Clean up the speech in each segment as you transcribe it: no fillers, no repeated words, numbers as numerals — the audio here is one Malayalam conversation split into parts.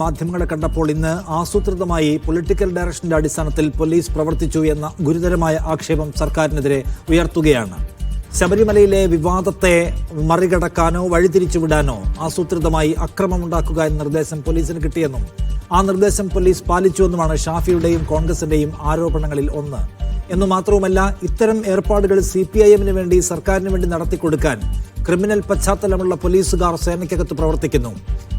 മാധ്യമങ്ങളെ കണ്ടപ്പോൾ ഇന്ന് ആസൂത്രിതമായി പൊളിറ്റിക്കൽ ഡയറക്ഷന്റെ അടിസ്ഥാനത്തിൽ പോലീസ് പ്രവർത്തിച്ചു എന്ന ഗുരുതരമായ ആക്ഷേപം സർക്കാരിനെതിരെ ഉയർത്തുകയാണ്. ശബരിമലയിലെ വിവാദത്തെ മറികടക്കാനോ വഴിതിരിച്ചുവിടാനോ ആസൂത്രിതമായി അക്രമമുണ്ടാക്കുക എന്ന നിർദ്ദേശം പോലീസിന് കിട്ടിയെന്നും ആ നിർദ്ദേശം പോലീസ് പാലിച്ചുവെന്നുമാണ് ഷാഫിയുടെയും കോൺഗ്രസിന്റെയും ആരോപണങ്ങളിൽ ഒന്ന്. എന്നു മാത്രവുമല്ല, ഇത്തരം ഏർപ്പാടുകൾ CPIM-ന് വേണ്ടി, സർക്കാരിന് വേണ്ടി നടത്തിക്കൊടുക്കാൻ ക്രിമിനൽ പശ്ചാത്തലമുള്ള പോലീസുകാർ സേനയ്ക്കകത്ത് പ്രവർത്തിക്കുന്നു.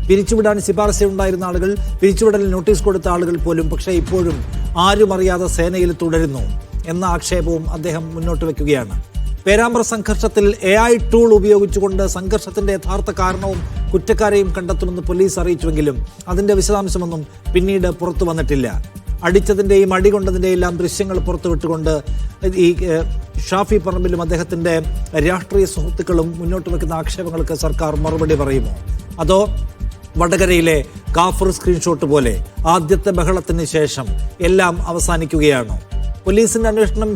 പിരിച്ചുവിടാൻ ശുപാർശയുണ്ടായിരുന്ന ആളുകൾ, പിരിച്ചുവിടൽ നോട്ടീസ് കൊടുത്ത ആളുകൾ പോലും പക്ഷേ ഇപ്പോഴും ആരും അറിയാതെ സേനയിൽ തുടരുന്നു എന്ന ആക്ഷേപവും അദ്ദേഹം മുന്നോട്ട് വയ്ക്കുകയാണ്. പേരാമ്പ്ര സംഘർഷത്തിൽ AI ടൂൾ ഉപയോഗിച്ചുകൊണ്ട് സംഘർഷത്തിന്റെ യഥാർത്ഥ കാരണവും കുറ്റക്കാരെയും കണ്ടെത്തുമെന്ന് പോലീസ് അറിയിച്ചുവെങ്കിലും അതിന്റെ വിശദാംശമൊന്നും പിന്നീട് പുറത്തു വന്നിട്ടില്ല. അടിച്ചതിൻ്റെയും അടികൊണ്ടതിൻ്റെയും എല്ലാം ദൃശ്യങ്ങൾ പുറത്തുവിട്ടുകൊണ്ട് ഈ ഷാഫി പറമ്പിലും അദ്ദേഹത്തിൻ്റെ രാഷ്ട്രീയ സുഹൃത്തുക്കളും മുന്നോട്ട് വയ്ക്കുന്ന ആക്ഷേപങ്ങൾക്ക് സർക്കാർ മറുപടി പറയുമോ? അതോ വടകരയിലെ കാഫർ സ്ക്രീൻഷോട്ട് പോലെ ആദ്യത്തെ ബഹളത്തിന് ശേഷം എല്ലാം അവസാനിക്കുകയാണോ? പോലീസിന്റെ അന്വേഷണം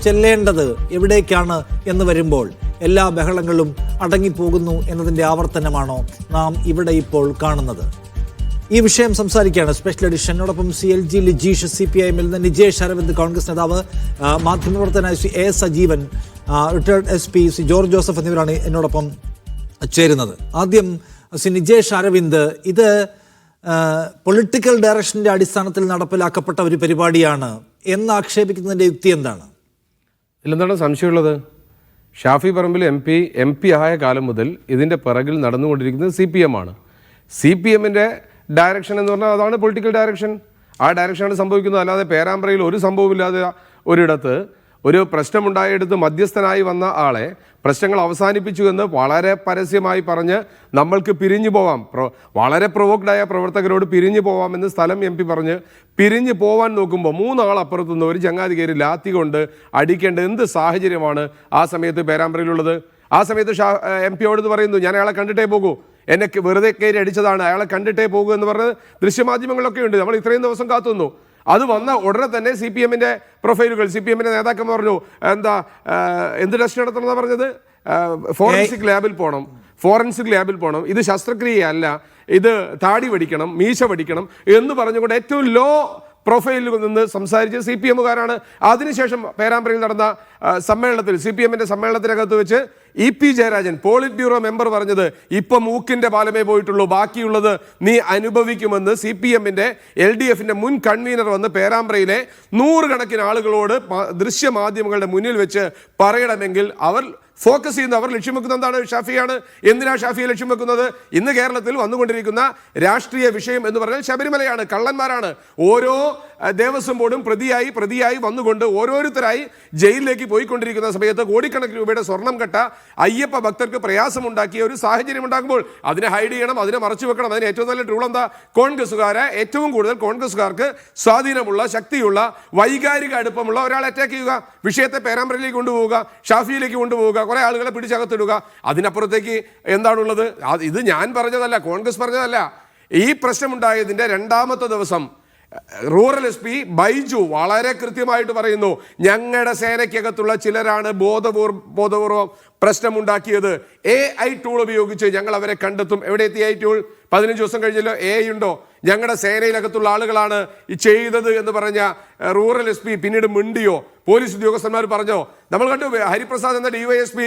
ചെല്ലേണ്ടത് എവിടേക്കാണ് എന്ന് വരുമ്പോൾ എല്ലാ ബഹളങ്ങളും അടങ്ങിപ്പോകുന്നു എന്നതിൻ്റെ ആവർത്തനമാണോ നാം ഇവിടെ ഇപ്പോൾ കാണുന്നത്? ഈ വിഷയം സംസാരിക്കുകയാണ് സ്പെഷ്യൽ എഡിഷൻ. എന്നോടൊപ്പം CLG ലിജീഷ്, CPIM-ൽ നിന്ന് നിജേഷ് അരവിന്ദ്, കോൺഗ്രസ് നേതാവ്, മാധ്യമപ്രവർത്തകനായ A Sajeevan, retired SP George Joseph എന്നിവരാണ് എന്നോടൊപ്പം ചേരുന്നത്. ആദ്യം നിജേഷ് അരവിന്ദ്, ഇത് പൊളിറ്റിക്കൽ ഡയറക്ഷന്റെ അടിസ്ഥാനത്തിൽ നടപ്പിലാക്കപ്പെട്ട ഒരു പരിപാടിയാണ് എന്ന് ആക്ഷേപിക്കുന്നതിന്റെ യുക്തി എന്താണ്? ഇതിലെന്താണ് സംശയമുള്ളത്? ഷാഫി പറമ്പിൽ MP ആയ കാലം മുതൽ ഇതിൻ്റെ പിറകിൽ നടന്നുകൊണ്ടിരിക്കുന്നത് CPM ആണ്. CPM-ന്റെ ഡയറക്ഷൻ എന്ന് പറഞ്ഞാൽ അതാണ് പൊളിറ്റിക്കൽ ഡയറക്ഷൻ. ആ ഡയറക്ഷനാണ് സംഭവിക്കുന്നത്. അല്ലാതെ പേരാമ്പ്രയിൽ ഒരു സംഭവമില്ലാതെ ഒരിടത്ത് ഒരു പ്രശ്നമുണ്ടായെടുത്ത് മധ്യസ്ഥനായി വന്ന ആളെ പ്രശ്നങ്ങൾ അവസാനിപ്പിച്ചു എന്ന് വളരെ പരസ്യമായി പറഞ്ഞ് നമ്മൾക്ക് പിരിഞ്ഞു പോവാം, വളരെ പ്രൊവോക്ഡായ പ്രവർത്തകരോട് പിരിഞ്ഞു പോവാമെന്ന് സ്ഥലം MP പറഞ്ഞ് പിരിഞ്ഞു പോവാൻ നോക്കുമ്പോൾ 3 ആൾ അപ്പുറത്തുനിന്ന് ഒരു ചങ്ങാതി കയറി ലാത്തി കൊണ്ട് അടിക്കേണ്ട എന്ത് സാഹചര്യമാണ് ആ സമയത്ത് പേരാമ്പ്രയിലുള്ളത്? ആ സമയത്ത് MP-യോട് പറയുന്നു, ഞാൻ അയാളെ കണ്ടിട്ടേ പോകൂ, എന്നെ വെറുതെ കയറി അടിച്ചതാണ്, അയാളെ കണ്ടിട്ടേ പോകൂ എന്ന് പറഞ്ഞ് ദൃശ്യമാധ്യമങ്ങളൊക്കെ ഉണ്ട്. നമ്മൾ ഇത്രയും ദിവസം കാത്തുനിന്നു. അത് വന്ന ഉടനെ തന്നെ CPM-ന്റെ പ്രൊഫൈലുകൾ, CPM-ന്റെ നേതാക്കന്മാർ പറഞ്ഞു, എന്ത് ടെസ്റ്റ് നടത്തണമെന്നാണ് പറഞ്ഞത്? ഫോറൻസിക് ലാബിൽ പോകണം, ഇത് ശസ്ത്രക്രിയയല്ല, ഇത് താടി വടിക്കണം, മീശ വടിക്കണം എന്ന് പറഞ്ഞുകൊണ്ട് ഏറ്റവും ലോ പ്രൊഫൈലിൽ നിന്ന് സംസാരിച്ച് CPM-കാരാണ്. അതിനുശേഷം പേരാമ്പ്രയിൽ നടന്ന സമ്മേളനത്തിൽ, CPM-ന്റെ സമ്മേളനത്തിനകത്ത് വെച്ച് EP Jayarajan, polit bureau member, പറഞ്ഞത് ഇപ്പം മൂക്കിന്റെ പാലമേ പോയിട്ടുള്ളൂ, ബാക്കിയുള്ളത് നീ അനുഭവിക്കുമെന്ന് CPM-ന്റെ LDF-ന്റെ മുൻ കൺവീനർ വന്ന് പേരാമ്പ്രയിലെ 100 കണക്കിന് ആളുകളോട് ദൃശ്യമാധ്യമങ്ങളുടെ മുന്നിൽ വെച്ച് പറയണമെങ്കിൽ അവർ ഫോക്കസ് ചെയ്യുന്നത്, അവർ ലക്ഷ്യം വെക്കുന്നത് എന്താണ്? ഷാഫിയാണ്. എന്തിനാ ഷാഫിയെ ലക്ഷ്യം വെക്കുന്നത്? ഇന്ന് കേരളത്തിൽ വന്നുകൊണ്ടിരിക്കുന്ന രാഷ്ട്രീയ വിഷയം എന്ന് പറഞ്ഞാൽ ശബരിമലയാണ്, കള്ളന്മാരാണ്. ഓരോ ദേവസ്വം ബോർഡും പ്രതിയായി വന്നുകൊണ്ട് ഓരോരുത്തരായി ജയിലിലേക്ക് പോയിക്കൊണ്ടിരിക്കുന്ന സമയത്ത് കോടിക്കണക്കിന് രൂപയുടെ സ്വർണം കെട്ട അയ്യപ്പ ഭക്തർക്ക് പ്രയാസമുണ്ടാക്കിയ ഒരു സാഹചര്യം ഉണ്ടാകുമ്പോൾ അതിനെ ഹൈഡ് ചെയ്യണം, അതിനെ മറച്ചു വെക്കണം. അതിന് ഏറ്റവും നല്ല ടൂൾ എന്താ? ഏറ്റവും കൂടുതൽ കോൺഗ്രസ്സുകാർക്ക് സ്വാധീനമുള്ള, ശക്തിയുള്ള, വൈകാരിക അടുപ്പമുള്ള ഒരാളെ അറ്റാക്ക് ചെയ്യുക, വിഷയത്തെ പേരാമ്പ്രയിലേക്ക് കൊണ്ടുപോവുക, ഷാഫിയിലേക്ക് കൊണ്ടുപോവുക, കുറെ ആളുകളെ പിടിച്ചകത്തിടുക. അതിനപ്പുറത്തേക്ക് എന്താണുള്ളത്? ഇത് ഞാൻ പറഞ്ഞതല്ല, കോൺഗ്രസ് പറഞ്ഞതല്ല. ഈ പ്രശ്നമുണ്ടായതിൻ്റെ 2ാമത്തെ ദിവസം റൂറൽ SP ബൈജു വളരെ കൃത്യമായിട്ട് പറയുന്നു, ഞങ്ങളുടെ സേനയ്ക്കകത്തുള്ള ചിലരാണ് ബോധപൂർവം പ്രശ്നമുണ്ടാക്കിയത്. AI ടൂൾ ഉപയോഗിച്ച് ഞങ്ങൾ അവരെ കണ്ടെത്തും. എവിടെ എത്തി AI ടൂൾ? 15 ദിവസം കഴിഞ്ഞല്ലോ. AI ഉണ്ടോ? ഞങ്ങളുടെ സേനയിലകത്തുള്ള ആളുകളാണ് ഈ ചെയ്തത് എന്ന് പറഞ്ഞ റൂറൽ SP പിന്നീട് മിണ്ടിയോ? പോലീസ് ഉദ്യോഗസ്ഥന്മാർ പറഞ്ഞോ? നമ്മൾ കണ്ടു, ഹരിപ്രസാദ് എന്ന DYSP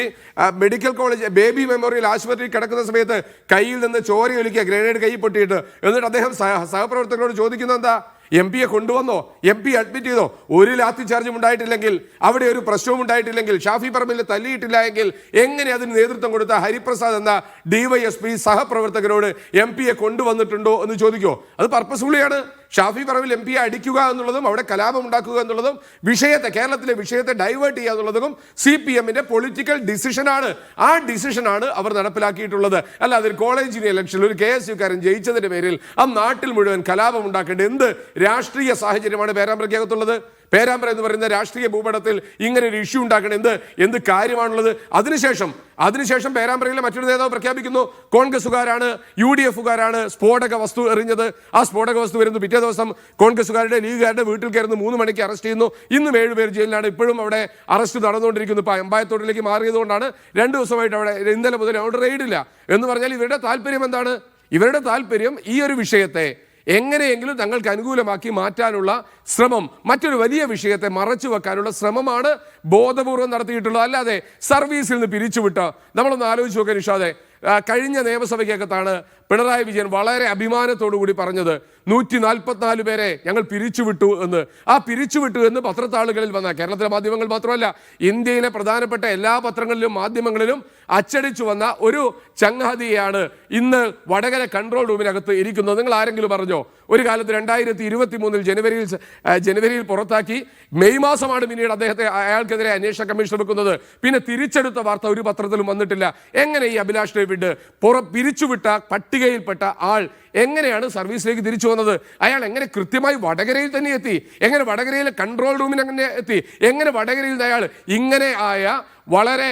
medical college baby memorial ആശുപത്രിയിൽ കിടക്കുന്ന സമയത്ത് കയ്യിൽ നിന്ന് ചോരയൊലിക്കുക, ഗ്രനേഡ് കൈ പൊട്ടിയിട്ട്. എന്നിട്ട് അദ്ദേഹം സഹപ്രവർത്തകരോട് ചോദിക്കുന്നത് എന്താ? MP-യെ കൊണ്ടുവന്നോ? MP അഡ്മിറ്റ് ചെയ്തോ? ഒരു ലാത്തി ചാർജും ഉണ്ടായിട്ടില്ലെങ്കിൽ, അവിടെ ഒരു പ്രശ്നവും ഉണ്ടായിട്ടില്ലെങ്കിൽ, ഷാഫി പറമ്പിൽ തല്ലിയിട്ടില്ല എങ്കിൽ എങ്ങനെ അതിന് നേതൃത്വം കൊടുത്ത ഹരിപ്രസാദ് എന്ന DYSP സഹപ്രവർത്തകരോട് MP-യെ കൊണ്ടുവന്നിട്ടുണ്ടോ എന്ന് ചോദിക്കോ? അത് പർപ്പസ്ഫുള്ളിയാണ്. ഷാഫി പറമ്പിൽ MP-യെ അടിക്കുക എന്നുള്ളതും അവിടെ കലാപം ഉണ്ടാക്കുക എന്നുള്ളതും കേരളത്തിലെ വിഷയത്തെ ഡൈവേർട്ട് ചെയ്യുക എന്നുള്ളതും CPM-ന്റെ പൊളിറ്റിക്കൽ ഡിസിഷനാണ്. ആ ഡിസിഷനാണ് അവർ നടപ്പിലാക്കിയിട്ടുള്ളത്. അല്ലാതെ ഒരു കോളേജിലെ ഇലക്ഷനിൽ ഒരു KSU-കാരൻ ജയിച്ചതിന്റെ പേരിൽ ആ നാട്ടിൽ മുഴുവൻ കലാപം ഉണ്ടാക്കേണ്ട എന്ത് രാഷ്ട്രീയ സാഹചര്യമാണ് പേരാമ്പ്രയ്ക്കകത്തുള്ളത്? പേരാമ്പ്ര എന്ന് പറയുന്ന രാഷ്ട്രീയ ഭൂപടത്തിൽ ഇങ്ങനെ ഒരു ഇഷ്യൂ ഉണ്ടാക്കണം എന്ത് കാര്യമാണുള്ളത്? അതിനുശേഷം പേരാമ്പ്രയിലെ മറ്റൊരു നേതാവ് പ്രഖ്യാപിക്കുന്നു, കോൺഗ്രസ്സുകാരാണ്, UDF-കാരാണ് സ്ഫോടക വസ്തു എറിഞ്ഞത്. ആ സ്ഫോടക വസ്തു വരുന്നു പിറ്റേ ദിവസം കോൺഗ്രസ്സുകാരുടെ, ലീഗുകാരുടെ വീട്ടിൽ കയറുന്നു. 3 മണിക്ക് അറസ്റ്റ് ചെയ്യുന്നു. ഇന്നും 7 പേർ ജയിലിലാണ്. ഇപ്പോഴും അവിടെ അറസ്റ്റ് നടന്നുകൊണ്ടിരിക്കുന്നു. ഇപ്പോൾ അമ്പായത്തോട്ടിലേക്ക് മാറിയതുകൊണ്ടാണ് 2 ദിവസമായിട്ട് അവിടെ, ഇന്നലെ മുതൽ അവിടെ റെയ്ഡില്ല. എന്ന് പറഞ്ഞാൽ ഇവരുടെ താല്പര്യം എന്താണ്? ഇവരുടെ താല്പര്യം ഈ ഒരു വിഷയത്തെ എങ്ങനെയെങ്കിലും തങ്ങൾക്ക് അനുകൂലമാക്കി മാറ്റാനുള്ള ശ്രമം, മറ്റൊരു വലിയ വിഷയത്തെ മറച്ചു വെക്കാനുള്ള ശ്രമമാണ് ബോധപൂർവം നടത്തിയിട്ടുള്ളത്. അല്ലാതെ സർവീസിൽ നിന്ന് പിരിച്ചുവിട്ട, നമ്മളൊന്ന് ആലോചിച്ച് നോക്കാൻ നിഷാദെ, കഴിഞ്ഞ നിയമസഭയ്ക്കകത്താണ് പിണറായി വിജയൻ വളരെ അഭിമാനത്തോടു കൂടി പറഞ്ഞത് 144 പേരെ ഞങ്ങൾ പിരിച്ചുവിട്ടു എന്ന്. ആ പിരിച്ചുവിട്ടു എന്ന് പത്രത്താളുകളിൽ വന്ന, കേരളത്തിലെ മാധ്യമങ്ങൾ മാത്രമല്ല, ഇന്ത്യയിലെ പ്രധാനപ്പെട്ട എല്ലാ പത്രങ്ങളിലും മാധ്യമങ്ങളിലും അച്ചടിച്ചു വന്ന ഒരു ചങ്ങാതിയാണ് ഇന്ന് വടകര കൺട്രോൾ റൂമിനകത്ത് ഇരിക്കുന്നത്. നിങ്ങൾ ആരെങ്കിലും പറഞ്ഞോ? ഒരു കാലത്ത് 2023 ജനുവരിയിൽ പുറത്താക്കി, മെയ് മാസമാണ് പിന്നീട് അയാൾക്കെതിരെ അന്വേഷണ കമ്മീഷൻ വെക്കുന്നത്. പിന്നെ തിരിച്ചെടുത്ത വാർത്ത ഒരു പത്രത്തിലും വന്നിട്ടില്ല. എങ്ങനെ ഈ അഭിലാഷ് ഡേവിഡ് പിരിച്ചുവിട്ട പട്ടികയിൽപ്പെട്ട ആൾ എങ്ങനെയാണ് സർവീസിലേക്ക് തിരിച്ചു വന്നത്? അയാൾ എങ്ങനെ കൃത്യമായി വടകരയിൽ തന്നെ എത്തി? എങ്ങനെ വടകരയിലെ കൺട്രോൾ റൂമിൽ അങ്ങനെ എത്തി? എങ്ങനെ വടകരയിൽ അയാൾ ഇങ്ങനെ ആയ വളരെ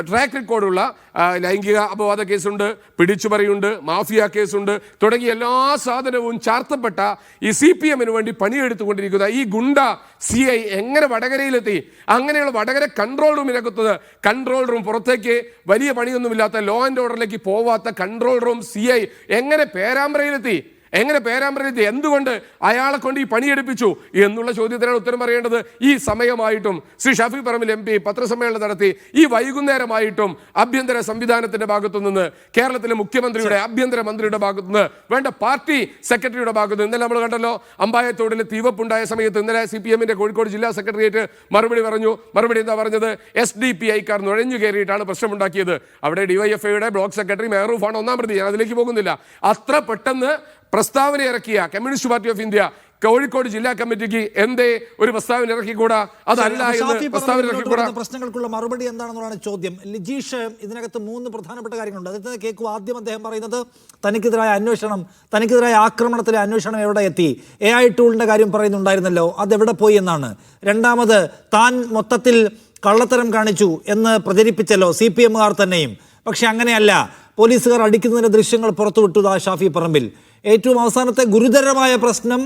ട്രാക്ക് റെക്കോർഡുള്ള ലൈംഗിക അപവാദ കേസുണ്ട്, പിടിച്ചുപറിയുണ്ട്, മാഫിയ കേസുണ്ട്, തുടങ്ങിയ എല്ലാ സാധനവും ചാർത്തപ്പെട്ട ഈ CPM-ന് വേണ്ടി പണിയെടുത്തുകൊണ്ടിരിക്കുന്ന ഈ ഗുണ്ട CI എങ്ങനെ വടകരയിലെത്തി? അങ്ങനെയുള്ള വടകര കൺട്രോൾ റൂമിനകത്തത്, കൺട്രോൾ റൂം പുറത്തേക്ക് വലിയ പണിയൊന്നുമില്ലാത്ത ലോ ആൻഡ് ഓർഡറിലേക്ക് പോവാത്ത കൺട്രോൾ റൂം CI എങ്ങനെ പേരാമ്പ്രയിലെത്തി? എന്തുകൊണ്ട് അയാളെ കൊണ്ട് ഈ പണിയെടുപ്പിച്ചു എന്നുള്ള ചോദ്യത്തിനാണ് ഉത്തരം പറയേണ്ടത്. ഈ സമയമായിട്ടും ശ്രീ ഷാഫി പറമ്പിൽ MP പത്രസമ്മേളനം നടത്തി. ഈ വൈകുന്നേരമായിട്ടും ആഭ്യന്തര സംവിധാനത്തിന്റെ ഭാഗത്തു നിന്ന്, കേരളത്തിലെ മുഖ്യമന്ത്രിയുടെ ആഭ്യന്തര മന്ത്രിയുടെ ഭാഗത്തു നിന്ന്, വേണ്ട പാർട്ടി സെക്രട്ടറിയുടെ ഭാഗത്ത് നിന്ന്, ഇന്നലെ നമ്മൾ കണ്ടല്ലോ അമ്പായത്തോടിൽ തീവപ്പുണ്ടായ സമയത്ത് ഇന്നലെ CPM-ന്റെ കോഴിക്കോട് ജില്ലാ സെക്രട്ടേറിയറ്റ് മറുപടി എന്താ പറഞ്ഞത്? SDPI-ക്കാർ നുഴഞ്ഞു കയറിയിട്ടാണ് പ്രശ്നമുണ്ടാക്കിയത്. അവിടെ DYFI-യുടെ ബ്ലോക്ക് സെക്രട്ടറി മെഹറൂഫാണ് ഒന്നാം പ്രതി. ഞാൻ അതിലേക്ക് പോകുന്നില്ല. അത്ര പെട്ടെന്ന് പ്രസ്താവന ഇറക്കിയ communist party of India Kozhikode ജില്ലാ കമ്മിറ്റിക്ക് എന്തേ ഒരു പ്രസ്താവന ഇറക്കിക്കൂടാ? അതല്ല എന്ന് പ്രസ്താവന ഇറക്കിക്കൂടാ? പ്രശ്നങ്ങൾക്കുള്ള മറുപടി എന്താണെന്നുള്ളതാണ് ചോദ്യം. ലിജീഷ്, ഇതിനകത്ത് 3 പ്രധാനപ്പെട്ട കാര്യങ്ങളുണ്ട്. അതിൽ കേൾക്കുക. ആദ്യം അദ്ദേഹം പറയുന്നത് തനിക്കെതിരായ ആക്രമണത്തിലെ അന്വേഷണം എവിടെ എത്തി? AI ടൂളിന്റെ കാര്യം പറയുന്നുണ്ടായിരുന്നല്ലോ, അതെവിടെ പോയി എന്നാണ്. രണ്ടാമത്, താൻ മൊത്തത്തിൽ കള്ളത്തരം കാണിച്ചു എന്ന് പ്രചരിപ്പിച്ചല്ലോ CPM-കാർ തന്നെയും. പക്ഷെ അങ്ങനെയല്ല, പോലീസുകാർ അടിക്കുന്നതിന്റെ ദൃശ്യങ്ങൾ പുറത്തുവിട്ടു ഷാഫി പറമ്പിൽ. ഏറ്റവും അവസാനത്തെ ഗുരുതരമായ പ്രശ്നം,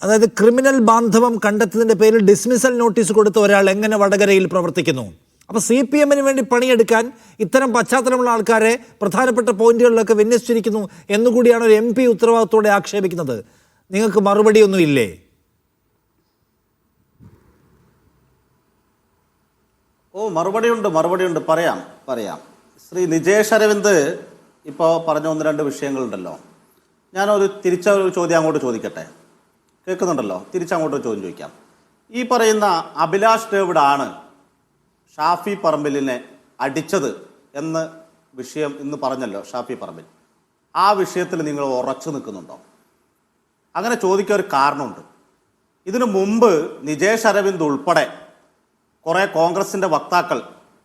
അതായത് ക്രിമിനൽ ബാന്ധവം കണ്ടെത്തുന്നതിൻ്റെ പേരിൽ ഡിസ്മിസൽ നോട്ടീസ് കൊടുത്ത ഒരാൾ എങ്ങനെ വടകരയിൽ പ്രവർത്തിക്കുന്നു? അപ്പോൾ CPM-ന് വേണ്ടി പണിയെടുക്കാൻ ഇത്തരം പശ്ചാത്തലമുള്ള ആൾക്കാരെ പ്രധാനപ്പെട്ട പോയിന്റുകളിലൊക്കെ വിന്യസിച്ചിരിക്കുന്നു എന്നുകൂടിയാണ് ഒരു MP ഉത്തരവാദിത്തോടെ ആക്ഷേപിക്കുന്നത്. നിങ്ങൾക്ക് മറുപടിയൊന്നും ഇല്ലേ? മറുപടിയുണ്ട്. പറയാം. ശ്രീ നിജേഷ് അരവിന്ദ് ഇപ്പോൾ പറഞ്ഞ 1-2 വിഷയങ്ങളുണ്ടല്ലോ. ഞാനൊരു തിരിച്ചൊരു ചോദ്യം അങ്ങോട്ട് ചോദിക്കട്ടെ. കേൾക്കുന്നുണ്ടല്ലോ? തിരിച്ചങ്ങോട്ടൊരു ചോദ്യം ചോദിക്കാം. ഈ പറയുന്ന അഭിലാഷ് ഡേവിഡ് ആണ് ഷാഫി പറമ്പിലിനെ അടിച്ചത് എന്ന് വിഷയം ഇന്ന് പറഞ്ഞല്ലോ ഷാഫി പറമ്പിൽ. ആ വിഷയത്തിൽ നിങ്ങൾ ഉറച്ചു നിൽക്കുന്നുണ്ടോ? അങ്ങനെ ചോദിക്കാൻ ഒരു കാരണമുണ്ട്. ഇതിനു മുമ്പ് നിജേഷ് അരവിന്ദ് ഉൾപ്പെടെ കുറേ കോൺഗ്രസിൻ്റെ വക്താക്കൾ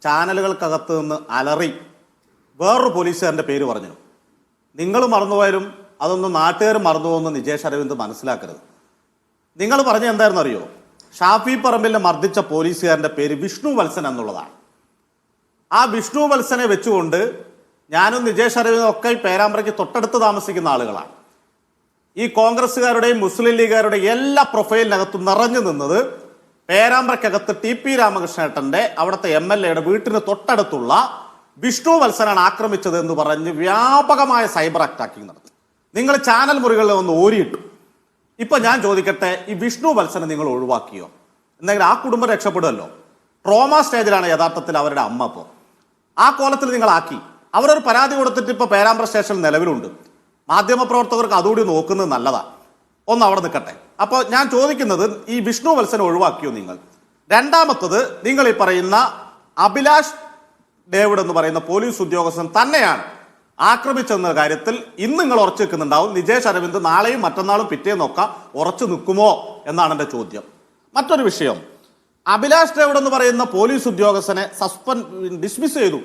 ചാനലുകൾക്കകത്ത് നിന്ന് അലറി വേറൊരു പോലീസുകാരൻ്റെ പേര് പറഞ്ഞു. നിങ്ങൾ മറന്നുപോയാലും അതൊന്നും നാട്ടുകാർ മറന്നുപോകുമെന്ന് നിജേഷ് അരവിന്ദ് മനസ്സിലാക്കരുത്. നിങ്ങൾ പറഞ്ഞ എന്തായിരുന്നു അറിയോ? ഷാഫി പറമ്പിലിനെ മർദ്ദിച്ച പോലീസുകാരൻ്റെ പേര് വിഷ്ണു വത്സൻ എന്നുള്ളതാണ്. ആ വിഷ്ണു വത്സനെ വെച്ചുകൊണ്ട് ഞാനും നിജേഷ് അരവിന്ദും ഒക്കെ പേരാമ്പ്രയ്ക്ക് തൊട്ടടുത്ത് താമസിക്കുന്ന ആളുകളാണ്. ഈ കോൺഗ്രസ്സുകാരുടെയും മുസ്ലിം ലീഗുകാരുടെയും എല്ലാ പ്രൊഫൈലിനകത്തും നിറഞ്ഞു നിന്നത് പേരാമ്പ്രയ്ക്കകത്ത് TP രാമകൃഷ്ണേട്ടൻ്റെ അവിടുത്തെ MLA-യുടെ വീട്ടിന് തൊട്ടടുത്തുള്ള വിഷ്ണു വത്സനാണ് ആക്രമിച്ചത് എന്ന് പറഞ്ഞ് വ്യാപകമായ സൈബർ അറ്റാക്കിംഗ് നടത്തി. നിങ്ങൾ ചാനൽ മുറികളിൽ ഒന്ന് ഓരിയിട്ടു. ഇപ്പൊ ഞാൻ ചോദിക്കട്ടെ, ഈ വിഷ്ണു വത്സനെ നിങ്ങൾ ഒഴിവാക്കിയോ? എന്തെങ്കിലും ആ കുടുംബം രക്ഷപ്പെടുമല്ലോ. ട്രോമ സ്റ്റേജിലാണ് യഥാർത്ഥത്തിൽ അവരുടെ അമ്മ. ഇപ്പോൾ ആ കോലത്തിൽ നിങ്ങളാക്കി. അവരൊരു പരാതി കൊടുത്തിട്ട് ഇപ്പോൾ പേരാമ്പ്ര സ്റ്റേഷനിൽ നിലവിലുണ്ട്. മാധ്യമപ്രവർത്തകർക്ക് അതുകൂടി നോക്കുന്നത് നല്ലതാണ്. ഒന്ന് അവിടെ നിൽക്കട്ടെ. അപ്പോൾ ഞാൻ ചോദിക്കുന്നത്, ഈ വിഷ്ണു വത്സനെ ഒഴിവാക്കിയോ നിങ്ങൾ? രണ്ടാമത്തത്, നിങ്ങൾ ഈ പറയുന്ന അഭിലാഷ് ഡേവിഡ് എന്ന് പറയുന്ന പോലീസ് ഉദ്യോഗസ്ഥൻ തന്നെയാണ് ആക്രമിച്ചെന്ന കാര്യത്തിൽ ഇന്ന് നിങ്ങൾ ഉറച്ചു നിൽക്കുന്നുണ്ടാവും. നിജേഷ് അരവിന്ദ് നാളെയും മറ്റന്നാളും പിറ്റേന്നൊക്കെ ഉറച്ചു നിൽക്കുമോ എന്നാണ് എൻ്റെ ചോദ്യം. മറ്റൊരു വിഷയം, അഭിലാഷ് ഡേവിഡ് എന്ന് പറയുന്ന പോലീസ് ഉദ്യോഗസ്ഥനെ ഡിസ്മിസ് ചെയ്തു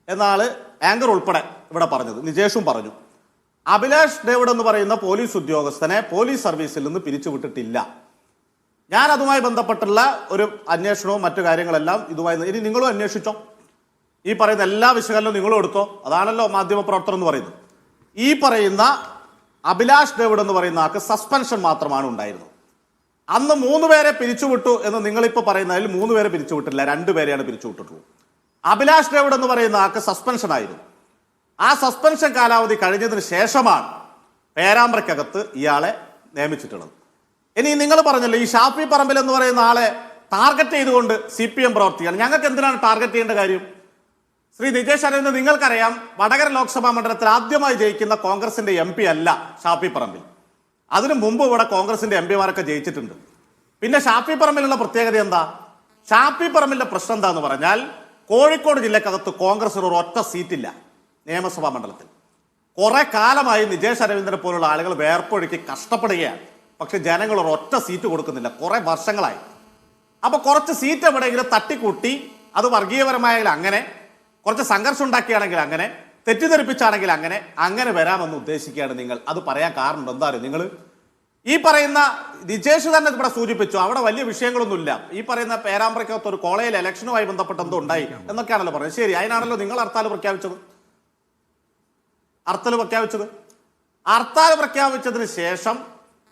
എന്നാണ് ആങ്കർ ഉൾപ്പെടെ ഇവിടെ പറഞ്ഞത്. നിജേഷും പറഞ്ഞു. അഭിലാഷ് ഡേവിഡ് എന്ന് പറയുന്ന പോലീസ് ഉദ്യോഗസ്ഥനെ പോലീസ് സർവീസിൽ നിന്ന് പിരിച്ചുവിട്ടിട്ടില്ല. ഞാൻ അതുമായി ബന്ധപ്പെട്ടുള്ള ഒരു അന്വേഷണവും മറ്റു കാര്യങ്ങളെല്ലാം ഇനി നിങ്ങളും അന്വേഷിച്ചോ? ഈ പറയുന്ന എല്ലാ വിശകലനവും നിങ്ങളും എടുത്തോ? അതാണല്ലോ മാധ്യമപ്രവർത്തനം എന്ന് പറയുന്നത്. ഈ പറയുന്ന അഭിലാഷ് ഡേവിഡ് എന്ന് പറയുന്ന ആൾക്ക് സസ്പെൻഷൻ മാത്രമാണ് ഉണ്ടായിരുന്നത്. അന്ന് 3 പേരെ പിരിച്ചുവിട്ടു എന്ന് നിങ്ങളിപ്പോൾ പറയുന്നതിൽ 3 പേരെ പിരിച്ചുവിട്ടില്ല, 2 പേരെയാണ് പിരിച്ചുവിട്ടിട്ടുള്ളൂ. അഭിലാഷ് ഡേവിഡ് എന്ന് പറയുന്ന ആൾക്ക് സസ്പെൻഷൻ ആയിരുന്നു. ആ സസ്പെൻഷൻ കാലാവധി കഴിഞ്ഞതിന് ശേഷമാണ് പേരാമ്പ്രയ്ക്കകത്ത് ഇയാളെ നിയമിച്ചിട്ടുള്ളത്. ഇനി നിങ്ങൾ പറഞ്ഞല്ലോ ഈ ഷാഫി പറമ്പിൽ എന്ന് പറയുന്ന ആളെ ടാർഗറ്റ് ചെയ്തുകൊണ്ട് CPM പ്രവർത്തിക്കുകയാണ്. ഞങ്ങൾക്ക് എന്തിനാണ് ടാർഗറ്റ് ചെയ്യേണ്ട കാര്യം? ശ്രീ നിജേഷ് അരവിന്ദ്, നിങ്ങൾക്കറിയാം, വടകര ലോക്സഭാ മണ്ഡലത്തിൽ ആദ്യമായി ജയിക്കുന്ന കോൺഗ്രസിന്റെ MP അല്ല ഷാഫി പറമ്പിൽ. അതിനു മുമ്പ് ഇവിടെ കോൺഗ്രസിന്റെ MPമാരൊക്കെ ജയിച്ചിട്ടുണ്ട്. പിന്നെ ഷാഫി പറമ്പിലുള്ള പ്രത്യേകത എന്താ? ഷാഫി പറമ്പിന്റെ പ്രശ്നം എന്താന്ന് പറഞ്ഞാൽ കോഴിക്കോട് ജില്ലക്കകത്ത് കോൺഗ്രസിന് ഒരു ഒറ്റ സീറ്റില്ല നിയമസഭാ മണ്ഡലത്തിൽ. കുറെ കാലമായി നിജേഷ് അരവിന്ദനെ പോലുള്ള ആളുകൾ വേർപ്പൊഴുക്കി കഷ്ടപ്പെടുകയാണ്. പക്ഷെ ജനങ്ങൾ ഒരു ഒറ്റ സീറ്റ് കൊടുക്കുന്നില്ല, കുറെ വർഷങ്ങളായി. അപ്പൊ കുറച്ച് സീറ്റ് എവിടെയെങ്കിലും തട്ടിക്കൂട്ടി, അത് വർഗീയപരമായെങ്കിൽ അങ്ങനെ, കുറച്ച് സംഘർഷം ഉണ്ടാക്കിയാണെങ്കിൽ അങ്ങനെ, തെറ്റിദ്ധരിപ്പിച്ചാണെങ്കിൽ അങ്ങനെ വരാമെന്ന് ഉദ്ദേശിക്കുകയാണ് നിങ്ങൾ. അത് പറയാൻ കാരണം എന്താ? നിങ്ങൾ ഈ പറയുന്ന നിജേഷ് തന്നെ ഇവിടെ സൂചിപ്പിച്ചു, അവിടെ വലിയ വിഷയങ്ങളൊന്നുമില്ല. ഈ പറയുന്ന പേരാമ്പ്രയ്ക്കകത്ത് ഒരു കോളേജിൽ ഇലക്ഷനുമായി ബന്ധപ്പെട്ട് എന്തോ ഉണ്ടായി എന്നൊക്കെയാണല്ലോ പറഞ്ഞത്. ശരി, അതിനാണല്ലോ നിങ്ങൾ ഹർത്താൽ പ്രഖ്യാപിച്ചത്. ഹർത്താൽ പ്രഖ്യാപിച്ചതിന് ശേഷം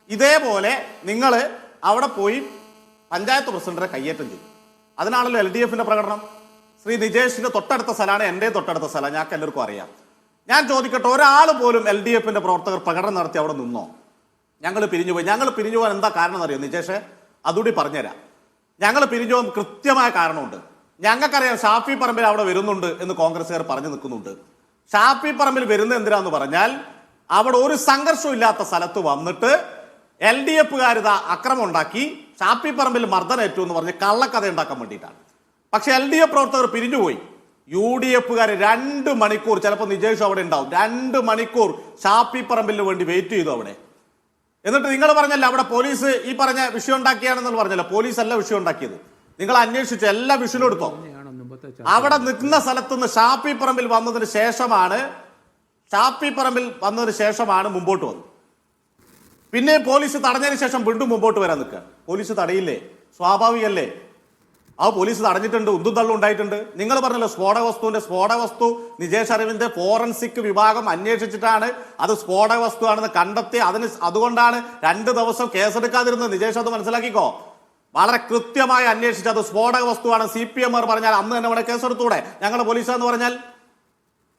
ഇതേപോലെ നിങ്ങൾ അവിടെ പോയി പഞ്ചായത്ത് പ്രസിഡന്റിനെ കയ്യേറ്റം ചെയ്തു. അതിനാണല്ലോ LDFന്റെ പ്രകടനം. ശ്രീ നിജേഷിന്റെ തൊട്ടടുത്ത സ്ഥലമാണ്, എൻ്റെ തൊട്ടടുത്ത സ്ഥലം, ഞങ്ങൾക്ക് എല്ലാവർക്കും അറിയാം. ഞാൻ ചോദിക്കട്ടെ, ഒരാൾ പോലും LDFന്റെ പ്രവർത്തകർ പ്രകടനം നടത്തി അവിടെ നിന്നോ? ഞങ്ങൾ പിരിഞ്ഞുപോയി. ഞങ്ങൾ പിരിഞ്ഞു പോകാൻ എന്താ കാരണം എന്നറിയോ നിജേഷേ? അതുകൂടി പറഞ്ഞുതരാം. ഞങ്ങൾ പിരിഞ്ഞു പോകാൻ കൃത്യമായ കാരണമുണ്ട്. ഞങ്ങൾക്കറിയാം ഷാഫി പറമ്പിൽ അവിടെ വരുന്നുണ്ട് എന്ന് കോൺഗ്രസ്സുകാർ പറഞ്ഞു നിൽക്കുന്നുണ്ട്. ഷാഫി പറമ്പിൽ വരുന്നത് എന്തിനാന്ന് പറഞ്ഞാൽ അവിടെ ഒരു സംഘർഷവും ഇല്ലാത്ത സ്ഥലത്ത് വന്നിട്ട് LDFകാരിത അക്രമം ഉണ്ടാക്കി ഷാഫി പറമ്പിൽ മർദ്ദനേറ്റു എന്ന് പറഞ്ഞ് കള്ളക്കഥ ഉണ്ടാക്കാൻ വേണ്ടിയിട്ടാണ്. പക്ഷെ LDF പ്രവർത്തകർ പിരിഞ്ഞുപോയി. UDFകാർ 2 മണിക്കൂർ, ചിലപ്പോൾ നിജേഷ് അവിടെ ഉണ്ടാവും, 2 മണിക്കൂർ ഷാഫി പറമ്പിലിന് വേണ്ടി വെയിറ്റ് ചെയ്തു അവിടെ. എന്നിട്ട് നിങ്ങൾ പറഞ്ഞല്ലോ അവിടെ പോലീസ് ഈ പറഞ്ഞ വിഷയം ഉണ്ടാക്കിയാണെന്ന് പറഞ്ഞല്ലോ. പോലീസ് അല്ല വിഷയം ഉണ്ടാക്കിയത്. നിങ്ങൾ അന്വേഷിച്ചു, എല്ലാ വിഷയം എടുത്തോ. അവിടെ നിൽക്കുന്ന സ്ഥലത്തുനിന്ന് ഷാഫി പറമ്പിൽ വന്നതിന് ശേഷമാണ് മുമ്പോട്ട് വന്നത്. പിന്നെ പോലീസ് തടഞ്ഞതിന് ശേഷം വീണ്ടും മുമ്പോട്ട് വരാൻ നിൽക്കുക. പോലീസ് തടയില്ലേ? സ്വാഭാവികല്ലേ? ആ പോലീസ് തടഞ്ഞിട്ടുണ്ട്, ഉന്തും തള്ളും ഉണ്ടായിട്ടുണ്ട്. നിങ്ങൾ പറഞ്ഞല്ലോ സ്ഫോടക വസ്തു നിജേഷ് അരവിന്ദ് ഫോറൻസിക് വിഭാഗം അന്വേഷിച്ചിട്ടാണ് അത് സ്ഫോടക വസ്തുവാണെന്ന് കണ്ടെത്തി. അതുകൊണ്ടാണ് 2 ദിവസം കേസെടുക്കാതിരുന്നത്. നിജേഷ് അത് മനസ്സിലാക്കിക്കോ. വളരെ കൃത്യമായി അന്വേഷിച്ച് അത് സ്ഫോടക വസ്തുവാണ്. CPM പറഞ്ഞാൽ അന്ന് തന്നെ ഇവിടെ കേസെടുത്തൂടെ? ഞങ്ങളുടെ പോലീസാന്ന് പറഞ്ഞാൽ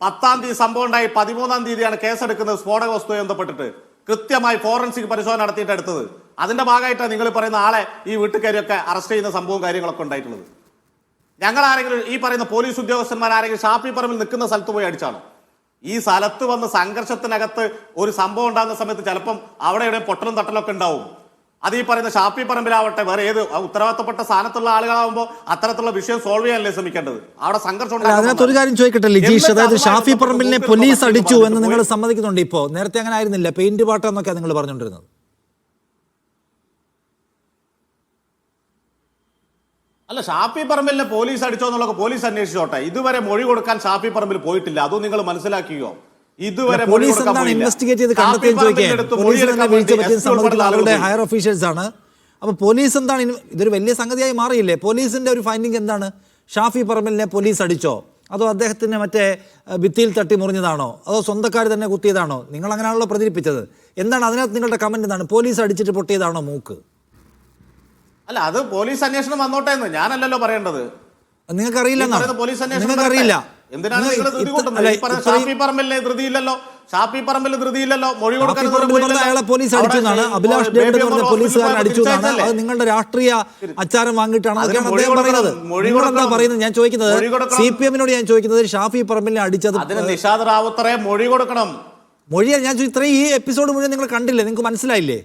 10-ാം തീയതി സംഭവം ഉണ്ടായി, 13-ാം തീയതിയാണ് കേസെടുക്കുന്നത് സ്ഫോടക വസ്തുമായി ബന്ധപ്പെട്ടിട്ട്. കൃത്യമായി ഫോറൻസിക് പരിശോധന നടത്തിയിട്ട് എടുത്തത്. അതിന്റെ ഭാഗമായിട്ടാണ് നിങ്ങൾ പറയുന്ന ആളെ ഈ വീട്ടുകാരെയൊക്കെ അറസ്റ്റ് ചെയ്യുന്ന സംഭവവും കാര്യങ്ങളൊക്കെ ഉണ്ടായിട്ടുള്ളത്. ഞങ്ങൾ ആരെങ്കിലും ഈ പറയുന്ന പോലീസ് ഉദ്യോഗസ്ഥന്മാരാരെങ്കിലും ഷാഫി പറമ്പിൽ നിൽക്കുന്ന സ്ഥലത്ത് പോയി അടിച്ചാണോ? ഈ സ്ഥലത്ത് വന്ന് സംഘർഷത്തിനകത്ത് ഒരു സംഭവം ഉണ്ടാകുന്ന സമയത്ത് ചിലപ്പം അവിടെ ഇവിടെ പൊട്ടലും തട്ടലൊക്കെ ഉണ്ടാവും. അത് ഈ പറയുന്ന ഷാഫി പറമ്പിലാവട്ടെ, വേറെ ഏത് ഉത്തരവാദിത്തപ്പെട്ട സ്ഥാനത്തുള്ള ആളുകളാകുമ്പോൾ അത്തരത്തിലുള്ള വിഷയം സോൾവ് ചെയ്യാനല്ലേ ശ്രമിക്കേണ്ടത്? അവിടെ സംഘർഷം. അതിനകത്ത് ഒരു കാര്യം ചോദിക്കട്ടെ ലിജീഷ്, അതായത് ഷാഫി പറമ്പിലിനെ പോലീസ് അടിച്ചു എന്ന് നിങ്ങൾ സമ്മതിക്കുന്നുണ്ട്. ഇപ്പോ നേരത്തെ അങ്ങനെ ആയിരുന്നില്ല, പെയിന്റ് പാട്ട എന്നൊക്കെയാണ് നിങ്ങൾ പറഞ്ഞുകൊണ്ടിരുന്നത്. അല്ല, ഷാഫി പറമ്പിലിനെ പോലീസ് അടിച്ചോ എന്നുള്ളതൊക്കെ പോലീസ് അന്വേഷിച്ചോട്ടെ. ഇതുവരെ മൊഴി കൊടുക്കാൻ ഷാഫി പറമ്പിൽ പോയിട്ടില്ല. അതും നിങ്ങൾ മനസ്സിലാക്കിയോ? ഇതുവരെ പോലീസ് എന്താണ് ഇൻവെസ്റ്റിഗേറ്റ് ചെയ്ത് കണ്ടെത്തിയെന്ന് ചോദിക്കാൻ പോലീസിന് തന്നെ വീഴ്ച പറ്റിയ സമ്മതിക്കുന്ന ആളുകളുടെ ഹയർ ഒഫീഷ്യൽസ് ആണ്. അപ്പൊ പോലീസ് എന്താണ്, ഇതൊരു വലിയ സംഗതിയായി മാറിയില്ലേ? പോലീസിന്റെ ഒരു ഫൈൻഡിങ് എന്താണ്? ഷാഫി പറമ്പിലിനെ പോലീസ് അടിച്ചോ, അതോ അദ്ദേഹത്തിന് മറ്റേ ഭിത്തിയിൽ തട്ടി മുറിഞ്ഞതാണോ, അതോ സ്വന്തക്കാർ തന്നെ കുത്തിയതാണോ? നിങ്ങൾ അങ്ങനെയാണല്ലോ പ്രചരിപ്പിച്ചത്. എന്താണ് അതിനകത്ത് നിങ്ങളുടെ കമന്റ്? എന്താണ്? പോലീസ് അടിച്ചിട്ട് പൊട്ടിയതാണോ മൂക്ക്? അല്ല, അത് പോലീസ് അന്വേഷണം വന്നോട്ടെ എന്ന് ഞാനല്ലല്ലോ പറയേണ്ടത്. നിങ്ങൾക്കറിയില്ല, നിങ്ങൾക്കറിയില്ല. എന്തിനാണ് നിങ്ങൾ ധൃതി കൂട്ടുന്നത്? ഷാഫി പറമ്പിലിനെ ധൃതിയില്ലല്ലോ, ഷാഫി പറമ്പിൽ ധൃതിയില്ലല്ലോ. മൊഴി കൊടുക്കാൻ അയാളെ പോലീസ് അടിച്ചു എന്നാണ്, അഭിലാഷ് ഡേവിഡ് എന്ന് പറഞ്ഞ പോലീസുകാരൻ അടിച്ചു എന്നാണ്. അത് നിങ്ങളുടെ രാഷ്ട്രീയ അച്ചാരം വാങ്ങിയിട്ടാണ് അദ്ദേഹം പറയുന്നത്. നിങ്ങളെന്താ പറയുന്നത്? ഞാൻ ചോദിക്കുന്നത്, CPM-നോട് ഞാൻ ചോദിക്കുന്നത്, ഷാഫി പറമ്പിലിനെ അടിച്ചത് നിഷാദ് റാവുത്തറെ മൊഴി കൊടുക്കണം. മൊഴിയാ ഞാൻ ഇത്രയും ഈ എപ്പിസോഡ് മുഴുവൻ നിങ്ങൾ കണ്ടില്ലേ? നിങ്ങൾക്ക് മനസ്സിലായില്ലേ?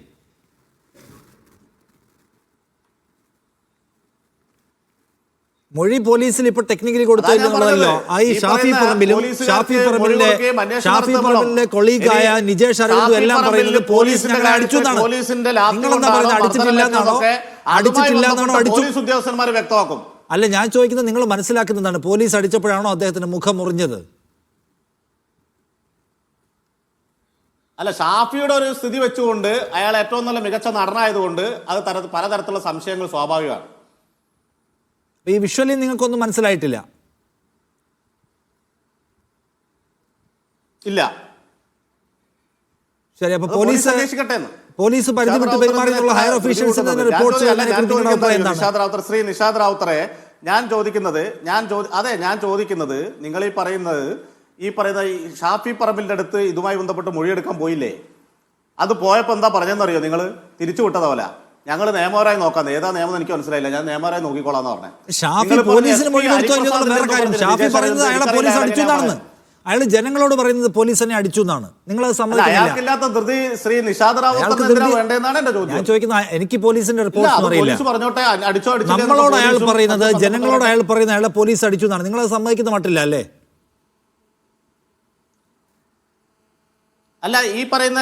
മൊഴി പോലീസിൽ ഇപ്പൊ ടെക്നിക്കലി കൊടുത്തില്ലല്ലോ. ഈ ഷാഫി പറമ്പിലും ഷാഫി പറമ്പിലിന്റെ കൊളീഗായ നിജേഷ് അരവിന്ദും എല്ലാം പറയുന്നത് പോലീസ് ഞങ്ങളെ അടിച്ചു എന്നാണ്. നിങ്ങളെന്താ പറയുന്നത്? അടിച്ചിട്ടില്ല എന്നാണോ? അടിച്ചു ഉദ്യോഗസ്ഥന്മാർ വ്യക്തമാക്കും. അല്ല, ഞാൻ ചോദിക്കുന്നത് നിങ്ങൾ മനസ്സിലാക്കുന്നതാണ്, പോലീസ് അടിച്ചപ്പോഴാണോ അദ്ദേഹത്തിന് മുഖം മുറിഞ്ഞത്? അല്ല, ഷാഫിയുടെ ഒരു സ്ഥിതി വെച്ചുകൊണ്ട് അയാൾ ഏറ്റവും നല്ല മികച്ച നടനായതുകൊണ്ട് അത് പലതരത്തിലുള്ള സംശയങ്ങൾ സ്വാഭാവികമാണ്. ഈ വിഷ്വലി നിങ്ങൾക്കൊന്നും മനസ്സിലായിട്ടില്ല? ഇല്ല. ശരി, അപ്പൊ പോലീസ് പരിധി വിട്ട് പെരുമാറിയുള്ള ഹയർ ഒഫീഷ്യൽസിന്റെ റിപ്പോർട്ട്സ് ശ്രീ നിഷാദ് റാവുത്തറെ ഞാൻ ചോദിക്കുന്നത് നിങ്ങൾ ഈ പറയുന്ന ഷാഫി പറമ്പിലിന്റെ അടുത്ത് ഇതുമായി ബന്ധപ്പെട്ട് മൊഴിയെടുക്കാൻ പോയില്ലേ? അത് പോയപ്പോൾ എന്താ പറഞ്ഞെന്നറിയോ? നിങ്ങൾ തിരിച്ചു വിട്ടത പോലെ ഞങ്ങൾ നിയമപരമായി നോക്കാം. ഏതാ നിയമം എനിക്ക് മനസ്സിലായില്ല, ഞാൻ നിയമപരമായി നോക്കിക്കോളാന്ന് പറഞ്ഞത്. ഷാഫി പോലീസിന് മൊഴി കൊടുത്തോ എന്നുള്ള വേറെ കാര്യം. ഷാഫി പറയുന്നത് അയാളെ പോലീസ് അടിച്ചു എന്നാണ്. അയാൾ ജനങ്ങളോട് പറയുന്നത് പോലീസ് തന്നെ അടിച്ചു എന്നാണ്. നിങ്ങളത് സമ്മതിക്കുന്നില്ല. അയാൾക്കില്ലാത്ത ധൃതി ശ്രീ നിഷാദ് റാവുത്തറിനെതിരെ വേണ്ടതെന്നാണ് എന്റെ ചോദ്യം. ഞാൻ ചോദിക്കുന്ന എനിക്ക് പോലീസിന്റെ റിപ്പോർട്ട് അറിയില്ല. പറഞ്ഞോട്ടെ, അടിച്ചോ അടിച്ചോ. നമ്മളോട് അയാൾ പറയുന്നത്, ജനങ്ങളോട് അയാൾ പറയുന്നത് അയാളെ പോലീസ് അടിച്ചു എന്നാണ്. നിങ്ങളത് സമ്മതിക്കുന്ന മട്ടില്ല അല്ലേ? അല്ല, ഈ പറയുന്ന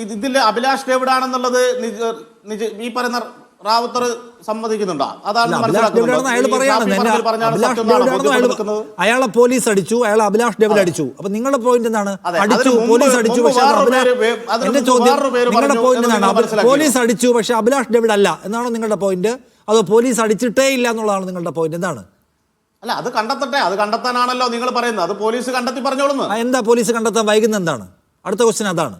ഇതിൽ അഭിലാഷ് ഡേവിഡ് ആണെന്നുള്ളത് ഈ പറയുന്ന റാവുത്തർ സമ്മതിക്കുന്നുണ്ടോ? അതാണ് അയാളെ പോലീസ് അടിച്ചു, അയാൾ അഭിലാഷ് ഡേവിഡ് അടിച്ചു. അപ്പൊ നിങ്ങളുടെ പോയിന്റ് എന്താണ്? അടിച്ചു, പോലീസ് അടിച്ചു, പക്ഷെ എന്റെ ചോദ്യം, നിങ്ങളുടെ പോയിന്റ് എന്താണ്? പോലീസ് അടിച്ചു പക്ഷെ അഭിലാഷ് ഡേവിഡ് അല്ല എന്നാണോ നിങ്ങളുടെ പോയിന്റ്? അതോ പോലീസ് അടിച്ചിട്ടേ ഇല്ല എന്നുള്ളതാണ് നിങ്ങളുടെ പോയിന്റ്? എന്താണ്? അല്ല, അത് കണ്ടെത്തട്ടെ, അത് കണ്ടെത്താനാണല്ലോ നിങ്ങൾ പറയുന്നത്. അത് പോലീസ് കണ്ടെത്തി പറഞ്ഞോളുന്നു. എന്താ പോലീസ് കണ്ടെത്താൻ വൈകുന്നത്? എന്താണ് അടുത്ത ക്വസ്റ്റ്യൻ? അതാണ്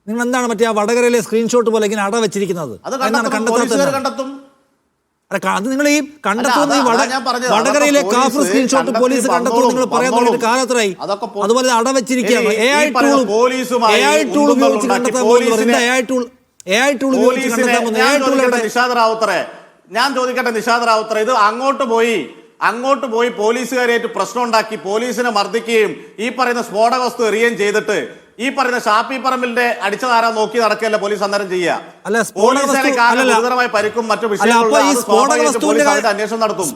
നിങ്ങൾ എന്താണ് മറ്റേ ആ വടകരയിലെ സ്ക്രീൻഷോട്ട് പോലെ ഇങ്ങനെ അട വെച്ചിരിക്കുന്നത്? അത് നിങ്ങൾ ഈ കണ്ടെത്തുന്ന വടകരയിലെ കാഫർ സ്ക്രീൻഷോട്ട് പോലീസ് കണ്ടെത്തുന്നു നിങ്ങൾ പറയാൻ തുടങ്ങിയിട്ട് കാലത്രയായി. അതുപോലെ അട വെച്ചിരിക്കുകയാണ്. AI ടൂൾ ഉപയോഗിച്ച് കണ്ടെത്താൻ പോകുന്നത്. നിഷാദ് റാവുത്തറെ, ഞാൻ ചോദിക്കട്ടെ നിഷാദ് റാവുത്തറെ, ഇത് അങ്ങോട്ട് പോയി പോലീസുകാരായിട്ട് പ്രശ്നം ഉണ്ടാക്കി പോലീസിനെ മർദ്ദിക്കുകയും ഈ പറയുന്ന സ്ഫോടക വസ്തു എറിയുകയും ചെയ്തിട്ട് ഈ പറയുന്ന ഷാഫി പറമ്പിലിന്റെ അടിച്ചതാരാ നോക്കി നടക്കുകയല്ല പോലീസ് അന്നേരം ചെയ്യുക. ഗുരുതരമായ പരിക്കും മറ്റു വിഷയങ്ങളും അന്വേഷണം നടത്തും.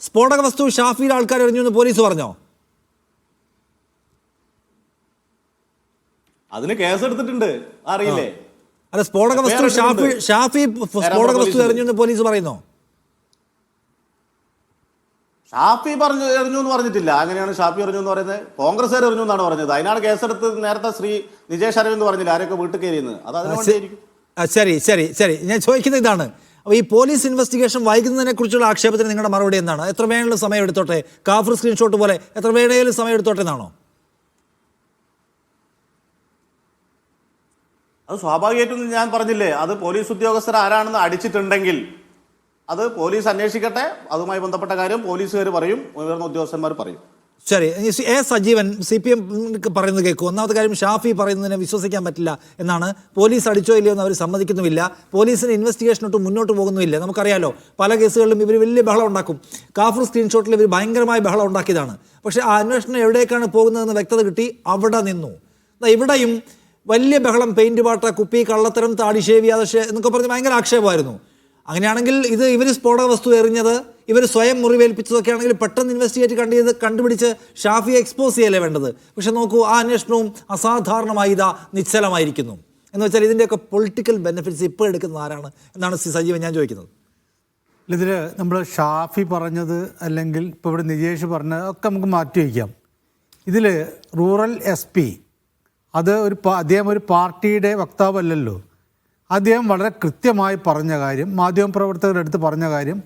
സ്ഫോടക വസ്തു ഷാഫിയുടെ ആൾക്കാർ എറിഞ്ഞു എന്ന് പോലീസ് പറഞ്ഞോ? അതിന് കേസെടുത്തിട്ടുണ്ട്, അറിയില്ലേ? അല്ല, സ്ഫോടക വസ്തു ഷാഫി സ്ഫോടക വസ്തു എറിഞ്ഞു എന്ന് പോലീസ് പറയുന്നോ? ഷാഫി എറിഞ്ഞു എന്ന് പറഞ്ഞിട്ടില്ല. അങ്ങനെയാണ് ഷാഫി എറിഞ്ഞു എന്ന് പറയുന്നത്. കോൺഗ്രസ്സുകാർ എറിഞ്ഞു എന്നാണ് പറഞ്ഞത്. അതിനാണ് കേസെടുത്ത്. നേരത്തെ ശ്രീ നിജേഷ് അരവിന്ദ് പറഞ്ഞില്ല ആരൊക്കെ വീട്ടിൽ കയറിയെന്ന്. അത് അതിനുവേണ്ടിയായിരിക്കും. ശരി, ഞാൻ ചോദിക്കുന്നത് ഇതാണ്. അപ്പോൾ ഈ പോലീസ് ഇൻവെസ്റ്റിഗേഷൻ വൈകുന്നതിനെ കുറിച്ചുള്ള ആക്ഷേപത്തിന് നിങ്ങളുടെ മറുപടി എന്താണ്? എത്ര വേണമെങ്കിലും സമയം എടുത്തോട്ടെ, കാഫർ സ്ക്രീൻഷോട്ട് പോലെ എത്ര വേണമെങ്കിലും സമയം എടുത്തോട്ടെ എന്നാണോ? അത് സ്വാഭാവികമായിട്ടും ഞാൻ പറഞ്ഞില്ലേ, അത് പോലീസ് ഉദ്യോഗസ്ഥർ ആരാണെന്ന് അടിച്ചിട്ടുണ്ടെങ്കിൽ അത് പോലീസ് അന്വേഷിക്കട്ടെ. അതുമായി ബന്ധപ്പെട്ട കാര്യം പോലീസുകാർ പറയും, ഉയർന്ന ഉദ്യോഗസ്ഥന്മാർ പറയും. ശരി, സജീവൻ CPM പറയുന്നത് കേൾക്കും. ഒന്നാമത്തെ കാര്യം, ഷാഫി പറയുന്നതിനെ വിശ്വസിക്കാൻ പറ്റില്ല എന്നാണ്. പോലീസ് അടിച്ചോ ഇല്ലയോ എന്ന് അവർ സമ്മതിക്കുന്നുമില്ല. പോലീസിന് ഇൻവെസ്റ്റിഗേഷനൊട്ട് മുന്നോട്ട് പോകുന്നുമില്ല. നമുക്കറിയാലോ, പല കേസുകളിലും ഇവർ വലിയ ബഹളം ഉണ്ടാക്കും. കാഫർ സ്ക്രീൻഷോട്ടിൽ ഇവർ ഭയങ്കരമായ ബഹളം ഉണ്ടാക്കിയതാണ്. പക്ഷേ ആ അന്വേഷണം എവിടേക്കാണ് പോകുന്നതെന്ന് വ്യക്തത കിട്ടി, അവിടെ നിന്നു. ഇവിടെയും വലിയ ബഹളം, പെയിന്റ് പാട്ട, കുപ്പി, കള്ളത്തരം, താടിശേവി, അതശേ എന്നൊക്കെ പറഞ്ഞ് ഭയങ്കര ആക്ഷേപമായിരുന്നു. അങ്ങനെയാണെങ്കിൽ ഇവർ സ്ഫോടക വസ്തു എറിഞ്ഞത്, ഇവർ സ്വയം മുറിവേൽപ്പിച്ചതൊക്കെ ആണെങ്കിൽ പെട്ടെന്ന് ഇൻവെസ്റ്റിഗേറ്റ് കണ്ടുപിടിച്ച് ഷാഫിയെ എക്സ്പോസ് ചെയ്യല്ലേ വേണ്ടത്. പക്ഷെ നോക്കൂ, ആ അന്വേഷണവും അസാധാരണമായി നിശ്ചലമായിരിക്കുന്നു. എന്ന് വെച്ചാൽ ഇതിൻ്റെയൊക്കെ പൊളിറ്റിക്കൽ ബെനിഫിറ്റ്സ് ഇപ്പോൾ എടുക്കുന്നത് ആരാണ് എന്നാണ് സജീവൻ ഞാൻ ചോദിക്കുന്നത്. ഇതിൽ നമ്മൾ ഷാഫി പറഞ്ഞത് അല്ലെങ്കിൽ ഇപ്പോൾ ഇവിടെ നിജേഷ് പറഞ്ഞത് ഒക്കെ നമുക്ക് മാറ്റി വയ്ക്കാം. ഇതിൽ റൂറൽ SP അത് അദ്ദേഹം ഒരു പാർട്ടിയുടെ വക്താവല്ലല്ലോ. അദ്ദേഹം വളരെ കൃത്യമായി പറഞ്ഞ കാര്യം, മാധ്യമപ്രവർത്തകരുടെ അടുത്ത് പറഞ്ഞ കാര്യം,